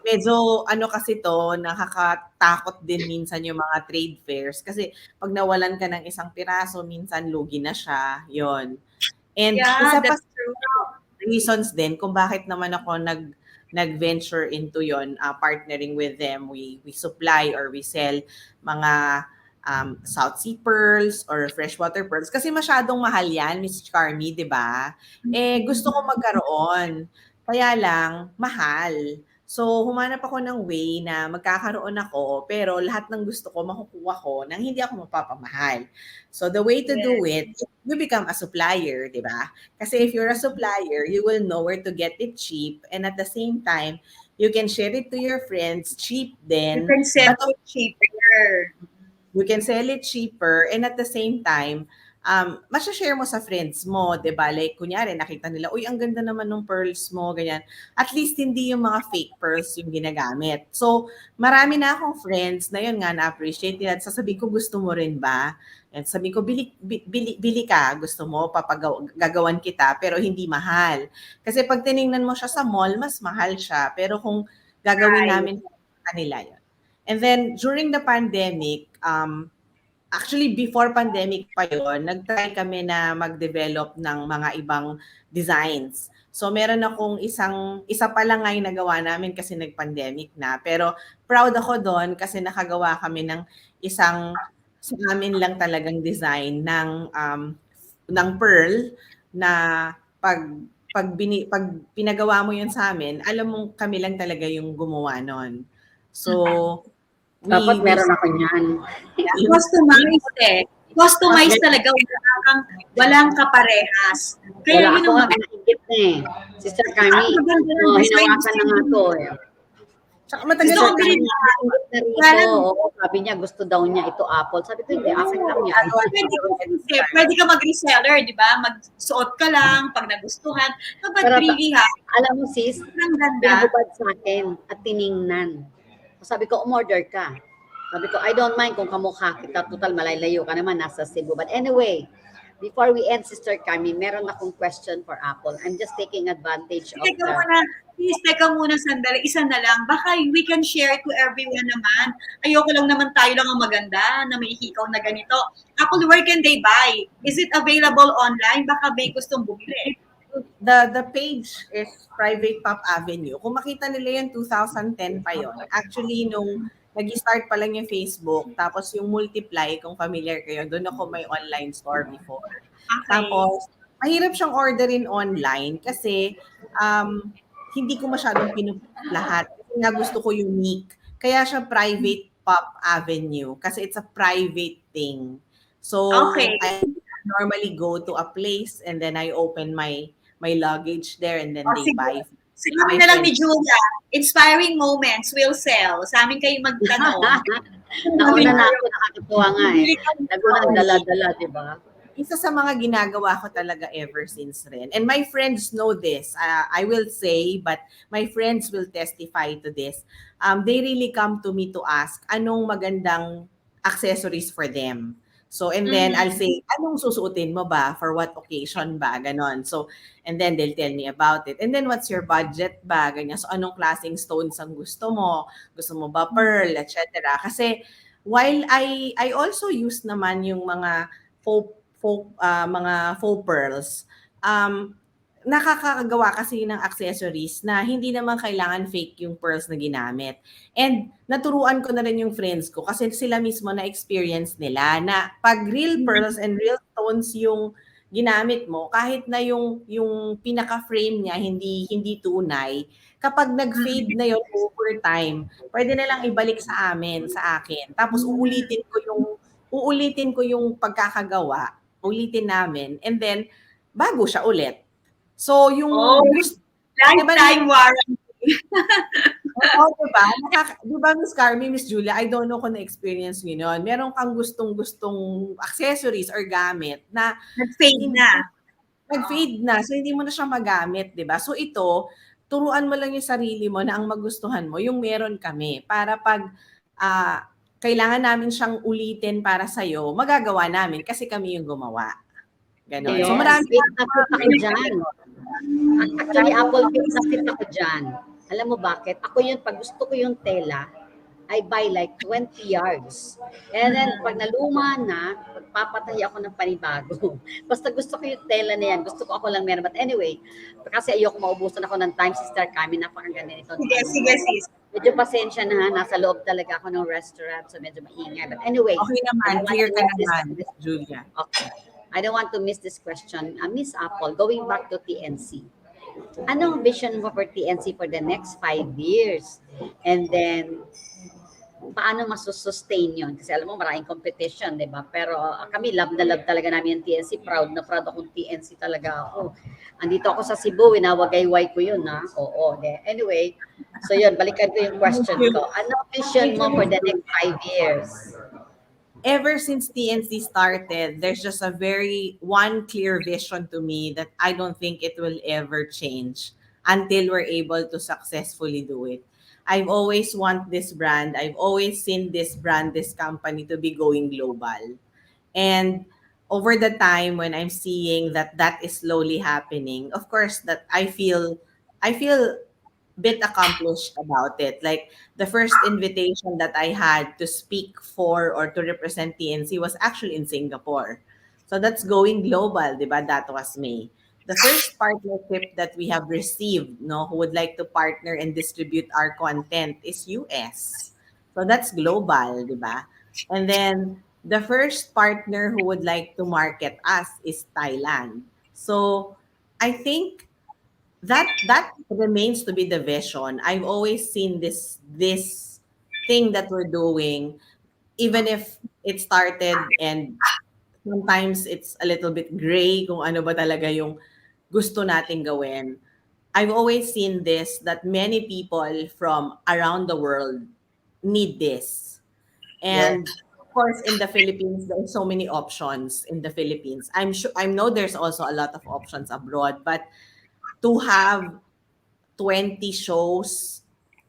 medyo ano kasi to, nakakatakot din minsan yung mga trade fairs kasi pag nawalan ka ng isang piraso, minsan lugi na siya. Yon. And Yeah, isa pa that's true. reasons din kung bakit naman ako nag-venture into yon, partnering with them. We supply or we sell mga South Sea pearls or freshwater pearls kasi masyadong mahal yan, Miss Carmie, di ba? Eh, gusto ko magkaroon. Kaya lang, mahal. So, humanap ako ng way na magkakaroon ako, pero lahat ng gusto ko, makukuha ko nang hindi ako mapapamahal. So, the way to do it, you become a supplier, di ba? Kasi if you're a supplier, you will know where to get it cheap, and at the same time, you can share it to your friends cheap You then. can sell But it cheaper. you can sell it cheaper, and at the same time, masya-share mo sa friends mo, 'di ba? Like kunyari nakita nila, "Uy, ang ganda naman ng pearls mo," ganyan. At least hindi yung mga fake pearls yung ginagamit. So, marami na akong friends na yun nga na-appreciate nila. At sasabihin ko, "Gusto mo rin ba?" And sabi ko, "Bili ka, gusto mo gagawan kita pero hindi mahal." Kasi pag tiningnan mo siya sa mall, mas mahal siya. Pero kung gagawin Right. namin sa kanila yun. And then during the pandemic, actually, before pandemic pa yon, nag-try kami na mag-develop ng mga ibang designs. So, meron akong isa pa lang nga yung nagawa namin kasi nag-pandemic na. Pero proud ako doon kasi nakagawa kami ng isang sa amin lang talagang design ng pearl na pag pinagawa mo yun sa amin, alam mo kami lang talaga yung gumawa nun. So, Dapat meron ako niyan. Customized eh. Customized talaga. Walang kaparehas. Kaya Wala yun ako ang nga naigip na eh. Sister Carmie, hinawakan na nga to eh. Tsaka matagal Gusto ko na bilhin na rito. Oo, sabi niya gusto daw niya ito apple. Sabi ko hindi, akin lang yan. Pwede ka mag-reseller, di ba? Magsuot ka lang pag nagustuhan. But Pero really ha, alam mo sis, ang ganda. pinahubad sa akin at tiningnan. Sabi ko, umorder ka. Sabi ko, I don't mind kung kamukha kita. Total, malalayo ka naman, nasa Cebu. But anyway, before we end, Sister Carmie, meron akong question for Apple. I'm just taking advantage of Teka muna, please, teka muna sandali. Isa na lang. Baka we can share to everyone naman. Ayoko lang naman tayo lang ang maganda na may hikaw na ganito. Apple, where can they buy? Is it available online? Baka may gustong bumili. The page is Private Pop Avenue. Kung makita nila yun, 2010 pa yon. Actually, nung nag-start pa lang yung Facebook, tapos yung Multiply, kung familiar kayo, doon ako may online store before. Okay. Tapos, mahirap siyang orderin online kasi hindi ko masyadong pinupost lahat. Kasi nga gusto ko unique. Kaya siya Private Pop Avenue kasi it's a private thing. So, Okay. I normally go to a place and then I open my luggage there and then they buy. Sinabi na lang ni Julia, inspiring moments will sell. Sa amin kayo magtanong. Nauna na ako, nakakatuwa nga eh. Nagunang dala-dala, di ba? Isa sa mga ginagawa ko talaga ever since rin. And my friends know this. I will say, but my friends will testify to this. They really come to me to ask, anong magandang accessories for them? So, and then I'll say, anong susuotin mo ba? For what occasion ba? Ganon. So, and then they'll tell me about it. And then, what's your budget ba? Ganyan. So, anong klaseng stones ang gusto mo? Gusto mo ba pearl, etc. Kasi, while I also use naman yung mga mga faux pearls, nakakagawa kasi ng accessories na hindi naman kailangan fake yung pearls na ginamit. And naturuan ko na rin yung friends ko kasi sila mismo na experience nila na pag real pearls and real stones yung ginamit mo, kahit na yung pinaka-frame niya hindi tunay, kapag nag-fade na yon over time, pwede na lang ibalik sa akin. Tapos uulitin ko yung pagkakagawa, ulitin namin, and then bago siya ulit. So, yung Diba, Lifetime warranty. oo, diba? Diba, Miss Carmi, Miss Julia, I don't know kung na-experience niyo yun. Meron kang gustong-gustong accessories or gamit na Nag-fade hindi, na. nag-fade na, so hindi mo na siya magamit, di ba? So ito, turuan mo lang yung sarili mo na ang magustuhan mo, yung meron kami, para pag kailangan namin siyang ulitin para sa'yo, magagawa namin kasi kami yung gumawa. Ganon. So Yes, marami fit na fit ako dyan. Actually, Apple fit na fit ako dyan. Alam mo bakit? Ako yun, pag gusto ko yung tela, I buy like 20 yards. And then, pag naluma na, magpapatay ako ng panibago. Basta gusto ko yung tela na yan. Gusto ko ako lang meron. But anyway, kasi ayoko maubusan ako ng time, Sister Carmie. Napakaganda nito. Sige, sis. Medyo pasensya na ha. Nasa loob talaga ako ng restaurant. So, medyo maingay. But anyway. Okay naman. Clear ka naman, Julia. Okay. I don't want to miss this question. Miss Apple, going back to TNC. Anong vision mo for TNC for the next 5 years? And then, paano masusustain yun? Kasi alam mo, maraming competition, di ba? Pero kami, love na love talaga namin yung TNC. Proud na proud akong TNC talaga ako. Andito ako sa Cebu, winawagayway ko yun, ha? Oo. Anyway, so yun, balikan ko yung question ko. Anong vision mo for the next 5 years? Ever since TNC started, there's just a very one clear vision to me that I don't think it will ever change until we're able to successfully do it. I've always want this brand. I've always seen this brand, this company to be going global. And over the time when I'm seeing that that is slowly happening, of course that I feel bit accomplished about it. Like the first invitation that I had to speak for or to represent TNC was actually in Singapore. So that's going global, di ba? That was me. The first partnership that we have received, no, who would like to partner and distribute our content is US. So that's global, di ba? And then the first partner who would like to market us is Thailand. So I think that remains to be the vision. I've always seen this thing that we're doing, even if it started and sometimes it's a little bit gray kung ano ba talaga yung gusto nating gawin. I've always seen this that many people from around the world need this. And of course in the Philippines there's so many options in the Philippines. I'm sure I know there's also a lot of options abroad, but to have 20 shows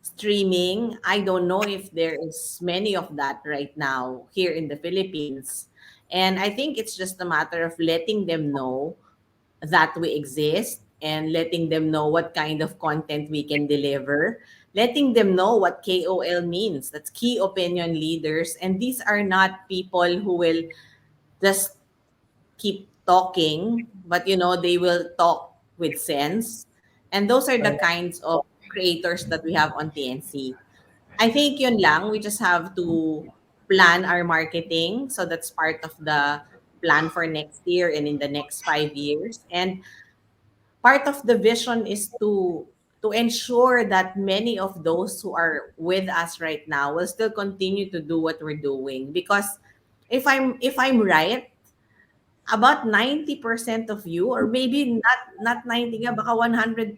streaming. I don't know if there is many of that right now here in the Philippines. And I think it's just a matter of letting them know that we exist and letting them know what kind of content we can deliver, letting them know what KOL means. That's key opinion leaders. And these are not people who will just keep talking, but they will talk with sense. And those are the kinds of creators that we have on TNC. I think yun lang, we just have to plan our marketing. So that's part of the plan for next year and in the next 5 years. And part of the vision is to ensure that many of those who are with us right now will still continue to do what we're doing. Because if I'm right, about 90% of you, or maybe not 90 nga, baka 100%,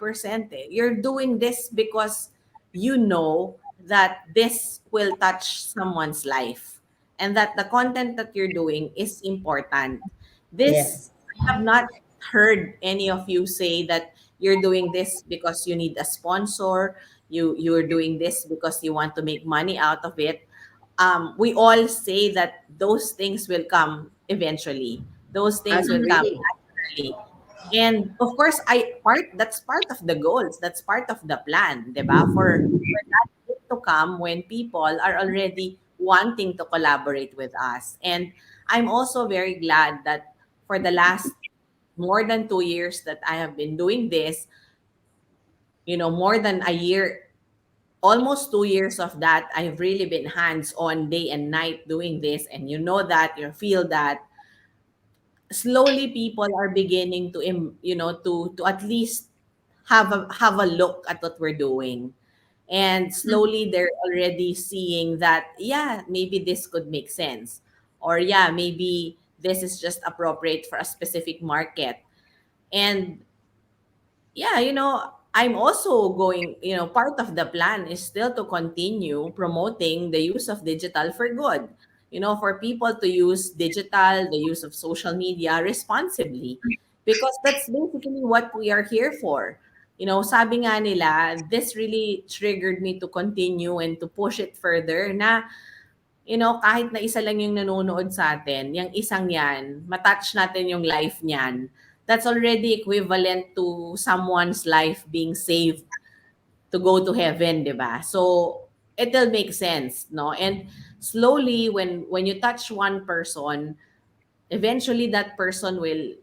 you're doing this because you know that this will touch someone's life and that the content that you're doing is important. This, Yes. I have not heard any of you say that you're doing this because you need a sponsor, you're doing this because you want to make money out of it. We all say that those things will come eventually. Those things will come Agree. naturally. And of course, that's part of the goals. That's part of the plan, diba? For that to come when people are already wanting to collaborate with us. And I'm also very glad that for the last more than 2 years that I have been doing this, more than a year, almost 2 years of that, I've really been hands on day and night doing this. And you feel that slowly people are beginning to, to at least have a look at what we're doing. And slowly they're already seeing that, yeah, maybe this could make sense. Or yeah, maybe this is just appropriate for a specific market. And yeah, I'm also going, part of the plan is still to continue promoting the use of digital for good. For people to use digital, the use of social media responsibly. Because that's basically what we are here for. Sabi nga nila, this really triggered me to continue and to push it further na, kahit na isa lang yung nanonood sa atin, yung isang yan, matouch natin yung life niyan, that's already equivalent to someone's life being saved to go to heaven, 'di ba? So it'll make sense, no? And slowly when you touch one person, eventually that person will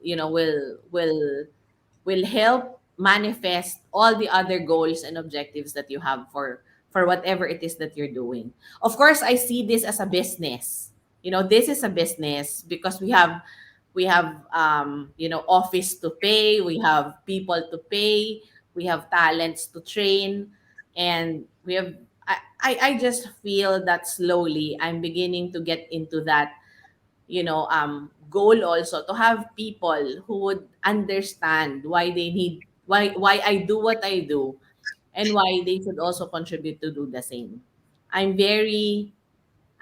help manifest all the other goals and objectives that you have for whatever it is that you're doing. Of course, I see this as a business. This is a business because we have office to pay, we have people to pay, we have talents to train, and we have I just feel that slowly I'm beginning to get into that goal also, to have people who would understand why I do what I do, and why they should also contribute to do the same. I'm very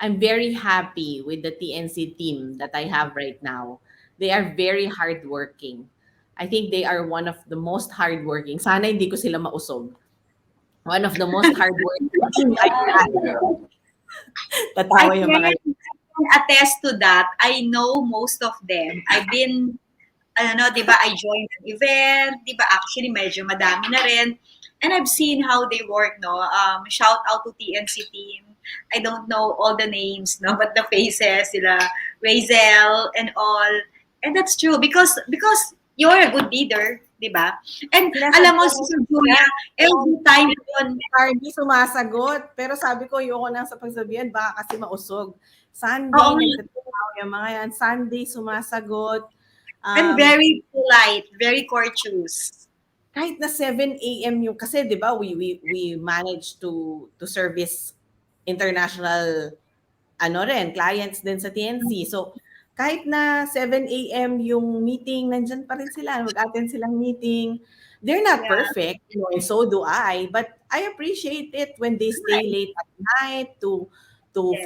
I'm very happy with the TNC team that I have right now. They are very hardworking. I think they are one of the most hardworking. Sana hindi ko sila mausog. One of the most hardworking team I had. I Tatawa yung mga can attest to that. I know most of them. I've been, di ba, I joined an event, di ba, actually medyo madami na rin. And I've seen how they work, no? Shout out to TNC team. I don't know all the names, no, but the faces, sila Razel and all. And that's true because you're a good leader, di ba? And alam mo, si Julia, every time yun, Carmie sumasagot. Pero sabi ko, ayoko nang sa pagsabihan, baka kasi mausog. Sunday, Oo. nagtatawa yung mga yan. Sunday, sumasagot. I'm very polite, very courteous. Kahit na 7 a.m. yung, kasi di ba, we managed to service international clients din sa TNC. So, kahit na 7 a.m. yung meeting, nandyan pa rin sila, mag-attend silang meeting. They're not perfect, and so do I, but I appreciate it when they stay late at night to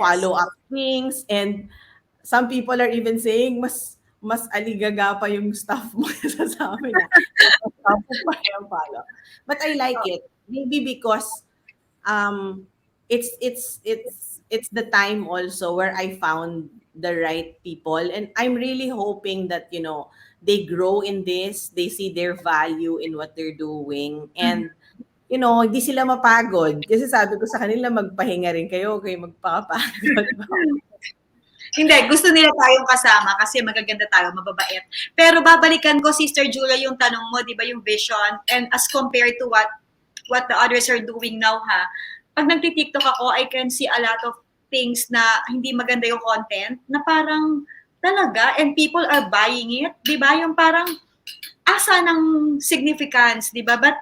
follow up things. And some people are even saying, mas aligaga pa yung staff mo sa amin. Staff mo pa yung follow. But I like it. Maybe because it's the time also where I found the right people, and I'm really hoping that they grow in this, they see their value in what they're doing, and hindi sila mapagod kasi sabi ko sa kanila, magpahinga rin kayo magpapagod. Hindi, gusto nila tayong kasama kasi magaganda tayo, mababait. Pero babalikan ko, Sister Julia, yung tanong mo, di ba, yung vision, and as compared to what the others are doing now, ha? Pag nagti-TikTok ako, I can see a lot of things na hindi maganda yung content, na parang talaga, and people are buying it, di ba? Yung parang, asa ng significance, di ba? But,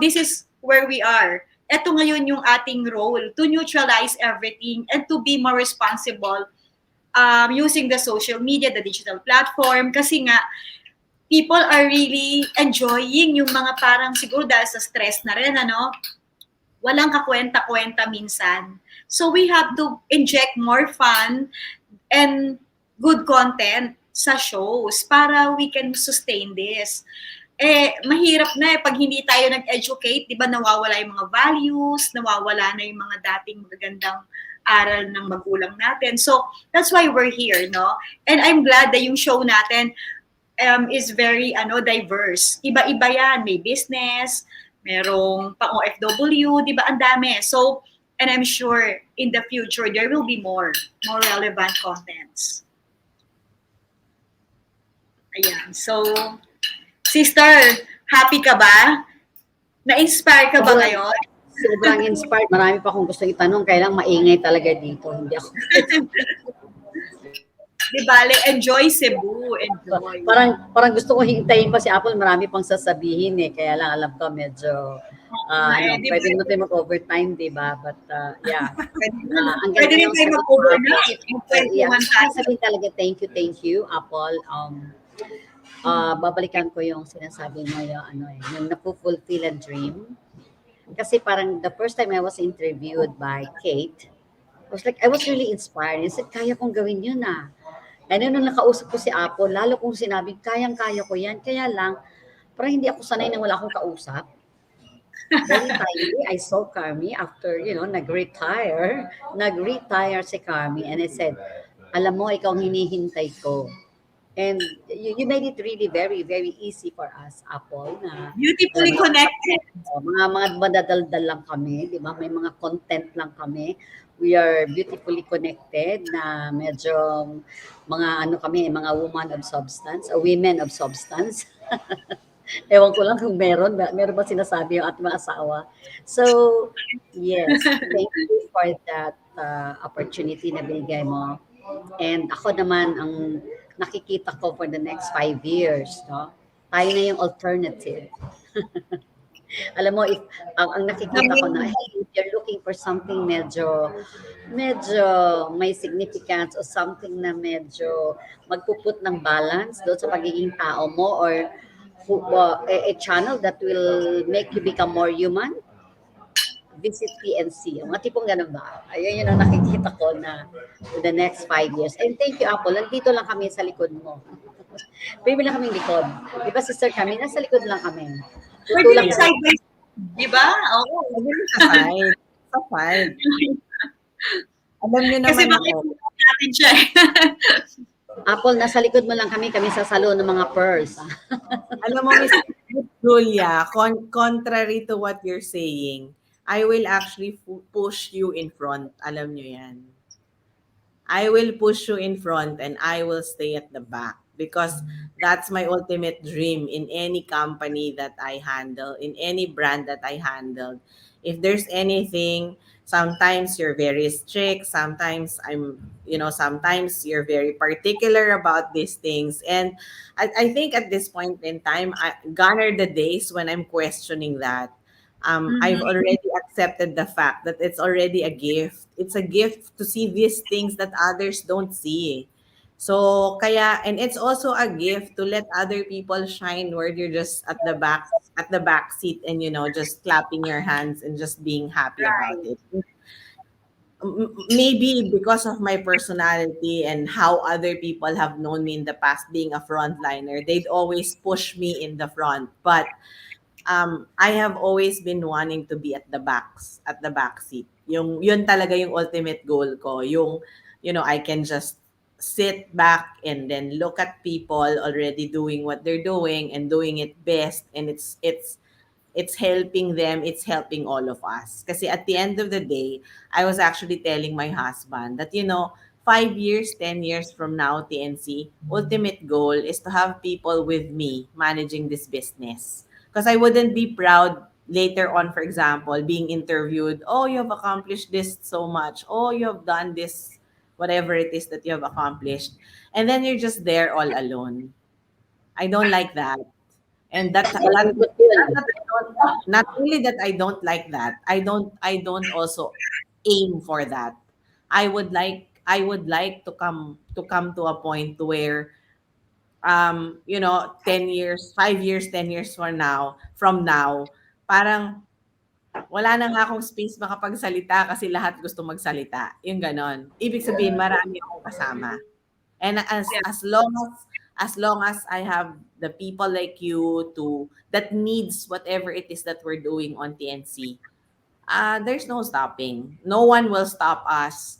this is where we are. Ito ngayon yung ating role, to neutralize everything and to be more responsible using the social media, the digital platform, kasi nga, people are really enjoying yung mga parang siguro dahil sa stress na rin, walang kakwenta-kwenta minsan. So we have to inject more fun and good content sa shows para we can sustain this. Mahirap na pag hindi tayo nag-educate, di ba, nawawala yung mga values, nawawala na yung mga dating magagandang aral ng magulang natin. So, that's why we're here, no? And I'm glad that yung show natin is very diverse. Iba-iba yan. May business, merong pang-OFW, di ba? Ang dami. So, and I'm sure in the future, there will be more relevant contents. Ayan. So, sister, happy ka ba? Na-inspire ka ba ngayon? Sobrang inspired. Marami pa akong gustong itanong. Kailang maingay talaga dito. Hindi ako. Di bale, enjoy Cebu. Enjoy. Parang gusto ko hintayin pa si Apple. Marami pang sasabihin eh. Kaya lang alam ko medyo pwede mo tayo mag-overtime, di ba? But yeah. Pwede rin tayo mag-overnight. Yeah. Sabihin talaga, thank you, Apple. babalikan ko yung sinasabi mo yung ano eh, yung napufulfill a dream. Kasi parang the first time I was interviewed by Kate, I was really inspired. I said, kaya kong gawin yun ah. And then nung nakausap ko si Apple, lalo kong sinabi, kayang-kaya ko yan. Kaya lang, parang hindi ako sanay na wala akong kausap. Very timely, I saw Carmie after, nag-retire. Nag-retire si Carmie. And I said, alam mo, ikaw ang hinihintay ko. And you made it really very, very easy for us, Apple, na Beautifully connected. mga madadaldal lang kami, di ba? May mga content lang kami. We are beautifully connected na medyo mga ano kami, mga woman of substance, women of substance. Ewan ko lang kung meron ba sinasabi yung ating mga asawa. So, yes, thank you for that opportunity na binigay mo. And ako naman, ang nakikita ko for the next 5 years, no? Tayo na yung alternative. Alam mo, if ang nakikita ko na, hey, if you're looking for something medyo may significance o something na medyo magpuput ng balance doon sa pagiging tao mo or a channel that will make you become more human, visit PNC. Mga tipong ganun ba? Ayun yun ang nakikita ko na for the next 5 years. And thank you, Apple. Nandito lang kami sa likod mo. Baby lang kaming likod. Di ba, sister kami? Nasa likod lang kami. Pwede lang side by side. Di ba? Oo. Sa side. Sa side. Alam niyo naman Kasi ako. makikita natin siya eh. Apple, nasa likod mo lang kami sa salon ng mga pearls. Alam mo, Miss Julia, contrary to what you're saying, I will actually push you in front. Alam niyo yan. I will push you in front and I will stay at the back because that's my ultimate dream in any company that I handle, in any brand that I handle. If there's anything, sometimes you're very strict, sometimes sometimes you're very particular about these things. And I think at this point in time, gone are the days when I'm questioning that. I've already accepted the fact that it's already a gift. It's a gift to see these things that others don't see. So kaya, and it's also a gift to let other people shine where you're just at the back seat and just clapping your hands and just being happy about it. Maybe because of my personality and how other people have known me in the past being a frontliner, they'd always push me in the front. But I have always been wanting to be at the back seat. Yun talaga yung ultimate goal ko. I can just sit back and then look at people already doing what they're doing and doing it best, and it's helping them, it's helping all of us. Kasi at the end of the day, I was actually telling my husband that 5 years, 10 years from now, TNC, ultimate goal is to have people with me managing this business. Because I wouldn't be proud later on, for example, being interviewed, oh, you have accomplished this so much. Oh, you have done this, whatever it is that you have accomplished. And then you're just there all alone. I don't like that. And not only that I don't like that, I don't also aim for that. I would like to come to a point where 10 years, 5 years, 10 years from now, parang wala na nga akong space makapagsalita kasi lahat gusto magsalita. Yung ganon. Ibig sabihin, marami akong kasama. And as long as I have the people like you that needs whatever it is that we're doing on TNC, there's no stopping. No one will stop us.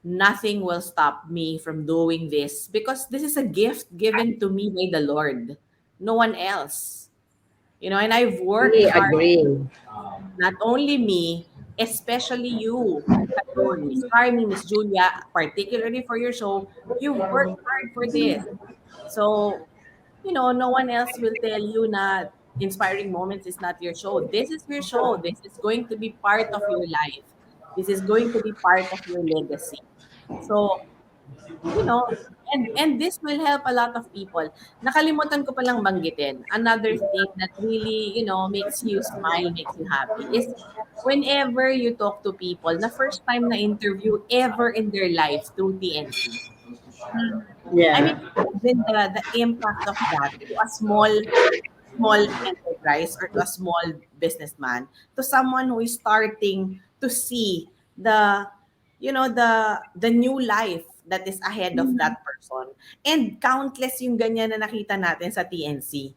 Nothing will stop me from doing this because this is a gift given to me by the Lord. No one else. And I've worked Really hard. agree. Not only me, especially you, Miss Carmie, Miss Julia, particularly for your show, you've worked hard for this. So, no one else will tell you na Inspiring Moments is not your show. This is your show. This is going to be part of your life. This is going to be part of your legacy. So, and this will help a lot of people. Nakalimutan ko palang banggitin. Another thing that really, makes you smile, makes you happy is whenever you talk to people, na first time na interview ever in their lives through TNC. Mm. I Yeah. mean, imagine the impact of that to a small enterprise or to a small businessman, to someone who is starting to see the the new life that is ahead of Mhm. that person. And countless yung ganyan na nakita natin sa TNC.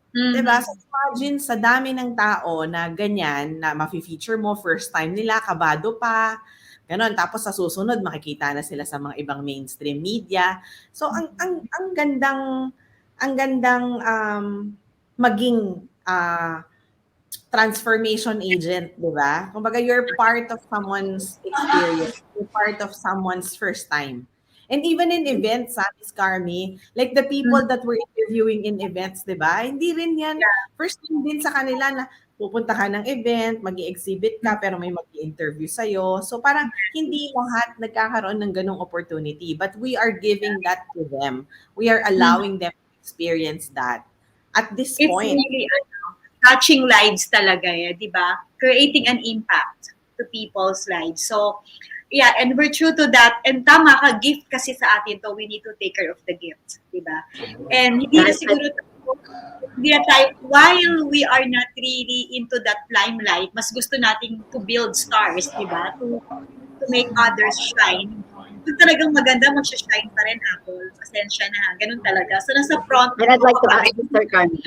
'Di ba? So Mhm. imagine sa dami ng tao na ganyan, na mafi-feature mo, first time nila, kabado pa, gano'n. Tapos sa susunod makikita na sila sa mga ibang mainstream media. So ang gandang maging transformation agent, 'di ba? Kumbaga you're part of someone's experience, you're part of someone's first time. And even in events, Miss Carmi, like the people Mm. that we're interviewing in events, 'di ba? Hindi rin 'yan first time din sa kanila na pupunta ka ng event, mag-exhibit ka pero may mag-interview sa So parang hindi lahat nagkakaroon ng ganung opportunity, but we are giving that to them. We are Mm. allowing them to experience that at this It's point. really touching lives talaga di ba? Creating an impact to people's lives. So, yeah, and we're true to that. And tama ka, gift kasi sa atin to, we need to take care of the gift, di ba? And hindi na tayo, while we are not really into that limelight, mas gusto nating to build stars, di ba? To make others shine. Kung talagang maganda, magsha-shine pa rin Apple. Pasensya na ha. Ganun talaga. So, nasa front And I'd like ka to pa add, rin. Mr. Carmie.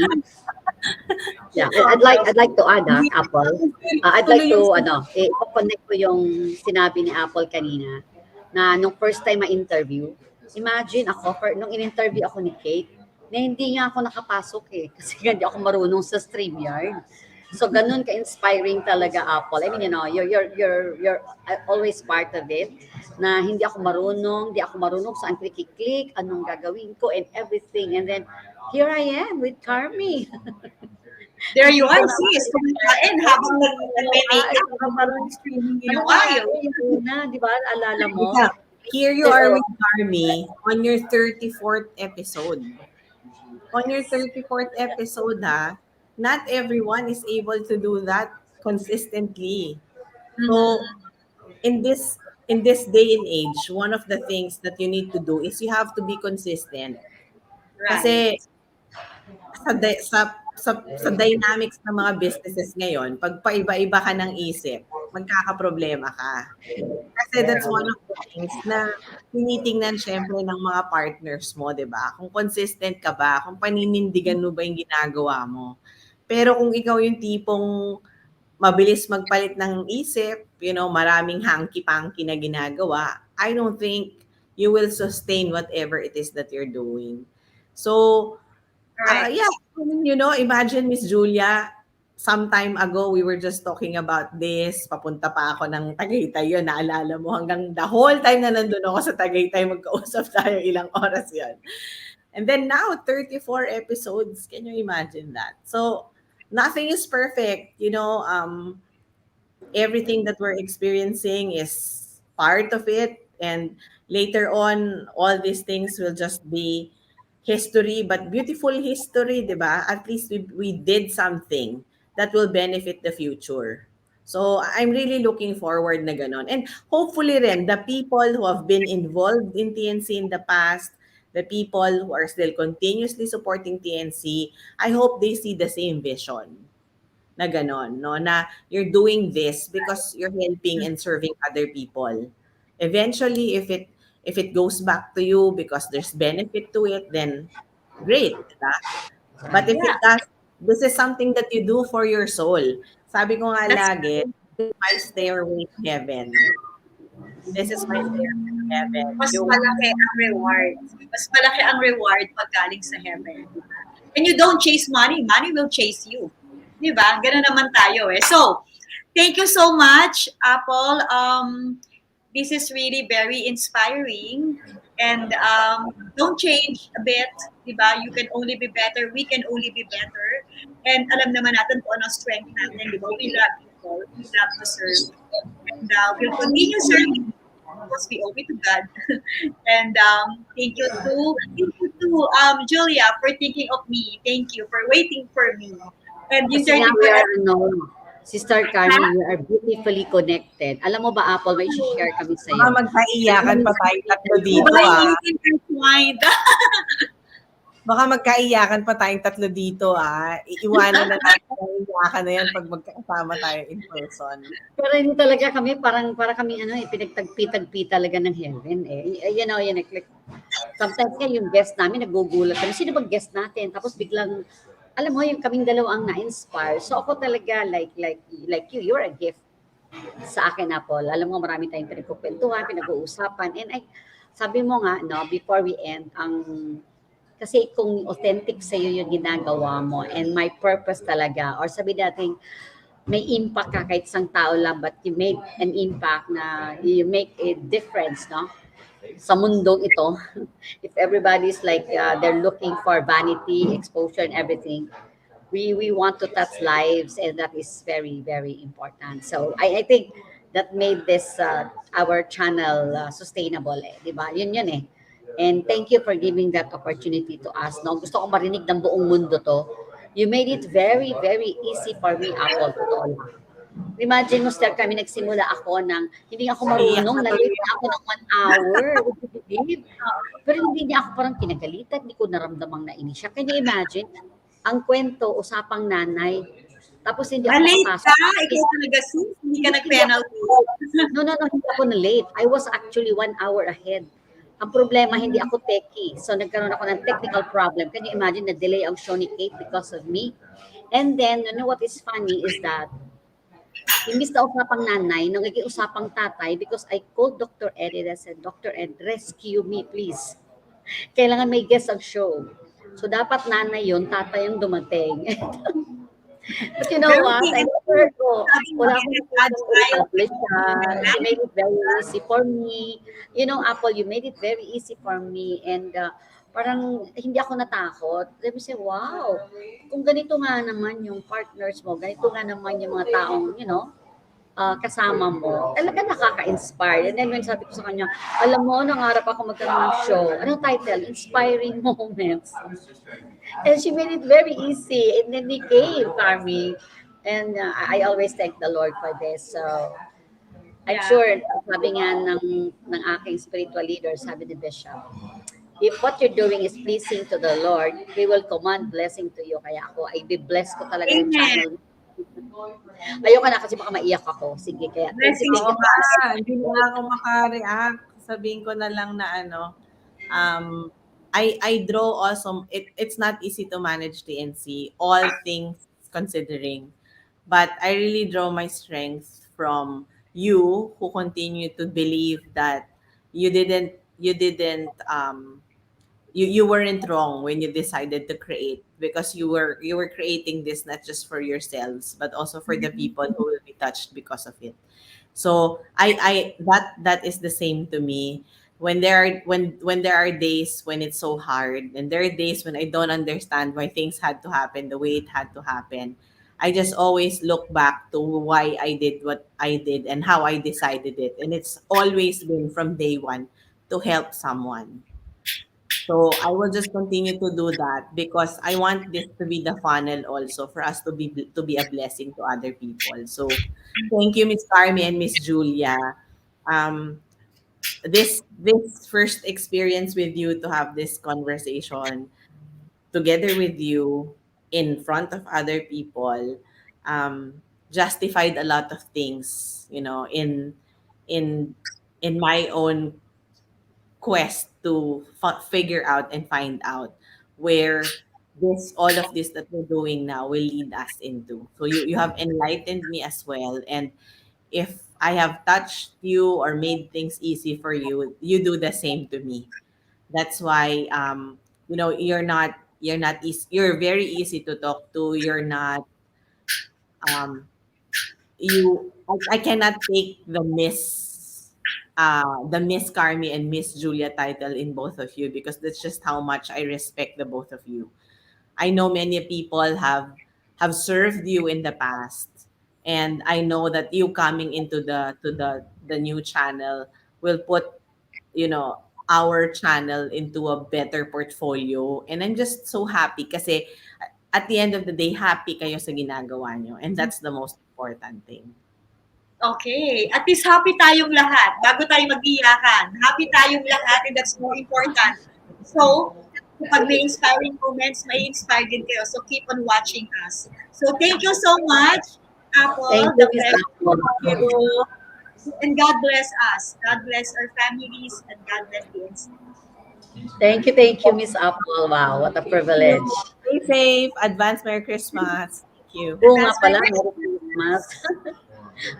Yeah, I'd like to add, Apple. I'd like Tuloy yung to i-connect ko yung sinabi ni Apple kanina na nung first time ma-interview, imagine ako, nung in-interview ako ni Kate, na hindi nga ako nakapasok kasi nga hindi ako marunong sa StreamYard. So ganun ka-inspiring talaga, Apple. I mean, you're always part of it na hindi ako marunong saan click, anong gagawin ko and everything. And then here I am with Carmie. There you are, sis. Kumakain habang nag-make up, habang streaming yung ayo. Di ba? Alala mo? Yeah. Here you are with Carmi on your 34th episode. On your 34th episode, not everyone is able to do that consistently. So, in this day and age, one of the things that you need to do is you have to be consistent. Right. Kasi sa dynamics ng mga businesses ngayon, pag paiba-iba ka ng isip, magkakaproblema ka. Kasi that's one of the things na tinitingnan syempre ng mga partners mo, 'di ba? Kung consistent ka ba, kung paninindigan mo ba yung ginagawa mo. Pero kung ikaw yung tipong mabilis magpalit ng isip, maraming hanky-panky na ginagawa, I don't think you will sustain whatever it is that you're doing. So, Right. yeah, imagine Miss Julia, some time ago we were just talking about this. Papunta pa ako ng Tagaytay yun, naalala mo, hanggang the whole time na nandun ako sa Tagaytay, magkausap tayo ilang oras yan. And then now, 34 episodes. Can you imagine that? So, nothing is perfect. Everything that we're experiencing is part of it. And later on, all these things will just be history, but beautiful history, di ba? At least we did something that will benefit the future. So I'm really looking forward na ganon. And hopefully rin, the people who have been involved in TNC in the past, the people who are still continuously supporting TNC, I hope they see the same vision na ganon, no? Na you're doing this because you're helping and serving other people. Eventually, if it goes back to you because there's benefit to it, then great, diba? But if Yeah. it does, this is something that you do for your soul. Sabi ko nga That's lagi, this is my stairway to heaven. This is my stairway to heaven. mas malaki ang reward. Mas malaki ang reward pag galing sa heaven. And you don't chase money, money will chase you. Di ba? Ganun naman tayo So, thank you so much, Apple. This is really very inspiring. And don't change a bit, di ba? You can only be better. We can only be better. And alam naman natin kung anong strength natin, di ba? We love people. We love to serve. And we'll continue serving because we owe it to God. And thank you to Julia for thinking of me. Thank you for waiting for me. And yung Kasi nga, 34 Sister Carmie, we are beautifully connected. Alam mo ba, Apple, may share kami Baka sa'yo. magkaiyakan pa tayong tatlo dito, Diba ah. yung intertwined? Baka magkaiyakan pa tayong tatlo dito, ah. Iiwanan na natin ang iyakan na yan pag magkakasama tayo in person. Pero hindi talaga kami, para kami pinagtagpi-tagpi talaga ng heaven eh. You know, like, sometimes nga yung guest namin, nagugulat kami. Sino bang guest natin? Tapos biglang, alam mo, yung kaming dalawa ang na-inspire. So ako talaga, like you, you're a gift sa akin, Apple. Alam mo, marami tayong pinagkukwentuhan, pinag-uusapan. And sabi mo nga, no, before we end, kasi kung authentic sa iyo yung ginagawa mo and my purpose talaga, or sabi natin, may impact ka kahit isang tao lang, but you make an impact na you make a difference, no? Sa mundong ito. If everybody's like, they're looking for vanity, exposure, and everything, we want to touch lives, and that is very, very important. So I think that made this our channel sustainable eh, di ba? Yun eh. And thank you for giving that opportunity to us. No, gusto ko marinig ng buong mundo to. You made it very, very easy for me, Apple, totoo lang. Imagine mo, Sir, kami nagsimula ako ng, hindi ako marunong, na-late na ako ng 1 hour. Would you believe? Pero hindi niya ako parang pinagalitan, hindi ko naramdamang nainis siya. Can you imagine? Ang kwento, usapang nanay, tapos hindi ako Late nakapasok. ka? Ikaw talaga, sis? Hindi ka nag-penalty? No, hindi ako na late. I was actually 1 hour ahead. Ang problema, hindi ako techie. So, nagkaroon ako ng technical problem. Can you imagine, na-delay ang show ni Kate because of me? And then, you know what is funny is that, imbis na usapang nanay, nung naging usapang tatay, because I called Dr. Ed and I said, Dr. Ed, rescue me, please. Kailangan may guest ang show. So, dapat nanay yun, tatay yung dumating. But you know what? I never go. Wala akong establish siya. You made it very easy for me. You know, Apple, you made it very easy for me. And parang hindi ako natakot. Let me say, wow, kung ganito nga naman yung partners mo, ganito nga naman yung mga taong, you know, kasama mo, talaga nakaka-inspire. And then when sabi ko sa kanya, alam mo, nangarap ako magkaroon ng show. Anong title? Inspiring Moments. And she made it very easy. And then they came, Carmie. And I always thank the Lord for this. So, I'm sure, sabi nga ng aking spiritual leader, sabi ni Bishop, if what you're doing is pleasing to the Lord, He will command blessing to you. Kaya ako, I be blessed ko talaga yung channel. Ayoko na kasi baka maiyak ako. Sige, kaya. Blessing ako hindi na ako maka-react. Sabihin ko na lang na I draw also, it's not easy to manage TNC, all things considering. But I really draw my strength from you who continue to believe that you weren't wrong when you decided to create, because you were creating this not just for yourselves but also for the people who will be touched because of it. So I that is the same to me. When there are days when it's so hard, and there are days when I don't understand why things had to happen the way it had to happen, I just always look back to why I did what I did and how I decided it, and it's always been from day one to help someone. So I will just continue to do that because I want this to be the funnel also for us to be a blessing to other people. So thank you, Miss Carmi and Miss Julia. Um, this first experience with you, to have this conversation together with you in front of other people, justified a lot of things, in in my own quest to figure out and find out where all of this that we're doing now will lead us into. So you have enlightened me as well, and if I have touched you or made things easy for you, you do the same to me. That's why you're not easy, you're very easy to talk to. You're not um I cannot take the Miss Carmi and Miss Julia title in both of you, because that's just how much I respect the both of you. I know many people have served you in the past, and I know that you coming into the new channel will put, our channel into a better portfolio, and I'm just so happy kasi at the end of the day, happy kayo sa ginagawa nyo, and that's the most important thing. Okay. At least happy tayong lahat. Bago tayo mag-iyakan. Happy tayong lahat and that's more important. So, kapag may inspiring moments, may inspire din kayo. So, keep on watching us. So, thank you so much, Thank Apple. you, The Miss pleasure to Apple. have you. And God bless us. God bless our families and God bless the NC. Thank you, Miss Apple. Wow, what a privilege. Stay safe. Advance Merry Christmas. Thank you. Oo nga That's my pala, Merry Christmas. Christmas.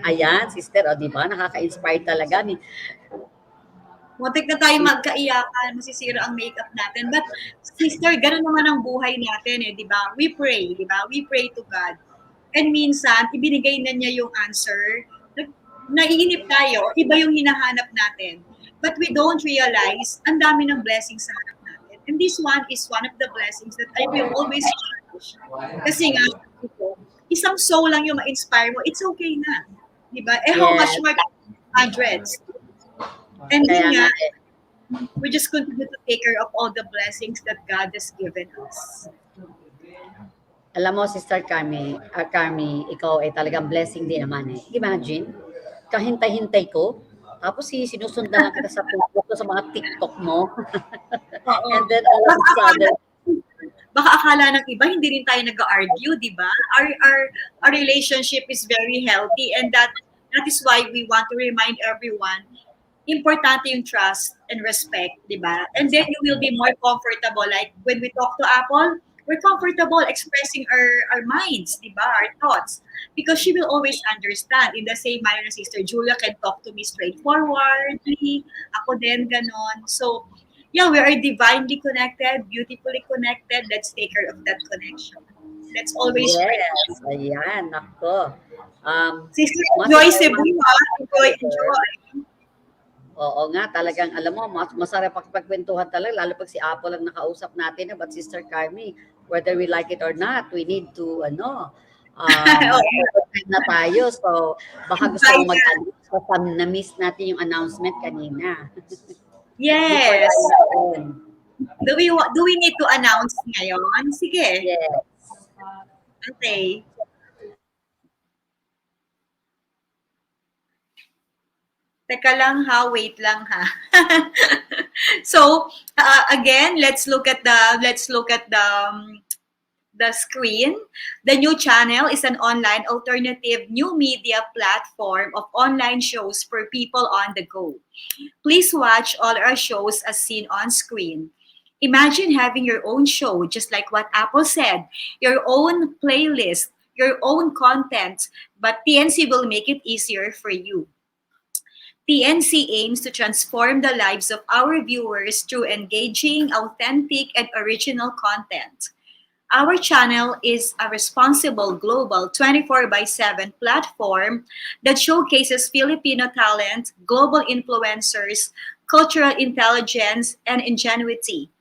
Ayan, sister, o di ba? Nakaka-inspire talaga ni. Muntik na tayo magkaiyakan, masisira ang makeup natin. But, sister, ganun naman ang buhay natin eh, di ba? We pray, di ba? We pray to God. And minsan, ibinigay na niya yung answer. Naiinip tayo, iba yung hinahanap natin. But we don't realize, ang dami ng blessings sa harap natin. And this one is one of the blessings that I will always cherish. Kasi nga, isang soul lang yung ma-inspire mo, it's okay na. Di ba? Eh, how much Yes. more hundreds? And Kaya yun nga nga, eh. we just continue to take care of all the blessings that God has given us. Alam mo, Sister Carmie, ikaw ay talagang blessing din naman eh. Imagine, kahintay-hintay ko, tapos sinusundan lang kita sa Facebook ko, sa mga TikTok mo. Oo. And then all of a sudden, Baka akala ng iba, hindi rin tayo nag-argue, di ba? Our relationship is very healthy and that is why we want to remind everyone, importante yung trust and respect, di ba? And then you will be more comfortable. Like when we talk to Apple, we're comfortable expressing our minds, di ba? Our thoughts. Because she will always understand. In the same manner na Sister Julia can talk to me straightforwardly. Ako din, ganon. So, yeah, we are divinely connected, beautifully connected. Let's take care of that connection. Let's always pray. yes, ayan, nako. Sister, Mas- enjoy Cebu, ha? Enjoy. Oo nga, talagang alam mo, masarap pagkwentuhan talaga, lalo pag si Apple ang nakausap natin, but Sister Carmie, whether we like it or not, we need to, overtime na tayo. So, baka gusto mo mag-announce, na-miss natin yung announcement kanina. Yes. Before tayo Do we need to announce ngayon? Sige. yes. Okay. Teka lang ha, wait lang ha. So, again, let's look at the screen. The new channel is an online alternative new media platform of online shows for people on the go. Please watch all our shows as seen on screen. Imagine having your own show, just like what Apple said, your own playlist, your own content, but TNC will make it easier for you. TNC aims to transform the lives of our viewers through engaging, authentic, and original content. Our channel is a responsible global 24/7 platform that showcases Filipino talent, global influencers, cultural intelligence, and ingenuity.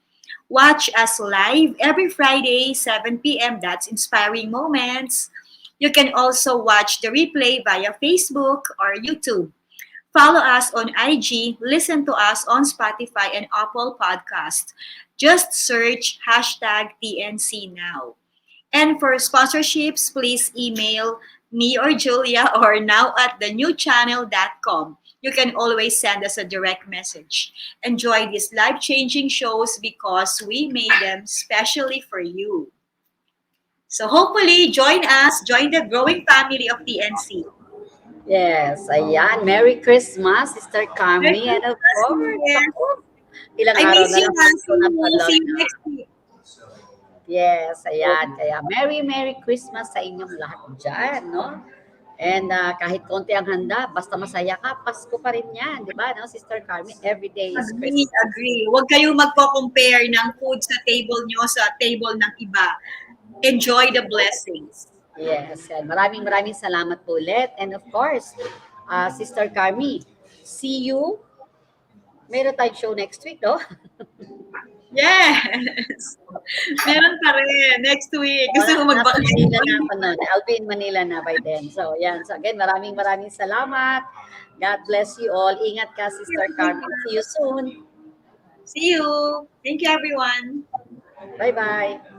Watch us live every Friday, 7 p.m. That's Inspiring Moments. You can also watch the replay via Facebook or YouTube. Follow us on IG, listen to us on Spotify and Apple Podcast. Just search #TNC now. And for sponsorships, please email me or Julia or now@thenewchannel.com. You can always send us a direct message. Enjoy these life-changing shows because we made them specially for you. So hopefully, join us, join the growing family of TNC. Yes, ayan. Merry Christmas, Sister Carmie. And of course, Yes. ilang I araw miss na you, lang Nancy. po na See you next week. Yes, ayan. Kaya Merry Christmas sa inyong lahat dyan, no? And kahit konti ang handa, basta masaya ka, Pasko pa rin yan, di ba? No, Sister Carmie, every day is Christmas. Agree. Huwag kayong magko-compare ng food sa table nyo sa table ng iba. Enjoy the blessings. Yes, yan. Maraming salamat po ulit. And of course, Sister Carmie, see you. Meron tayong show next week, no? Yes. Meron pa rin. Next week. Gusto mo mag-vacation? I'll be in Manila na by then. So, yan. So, again, maraming salamat. God bless you all. Ingat ka, Sister Carmie. See you soon. See you. Thank you, everyone. Bye-bye.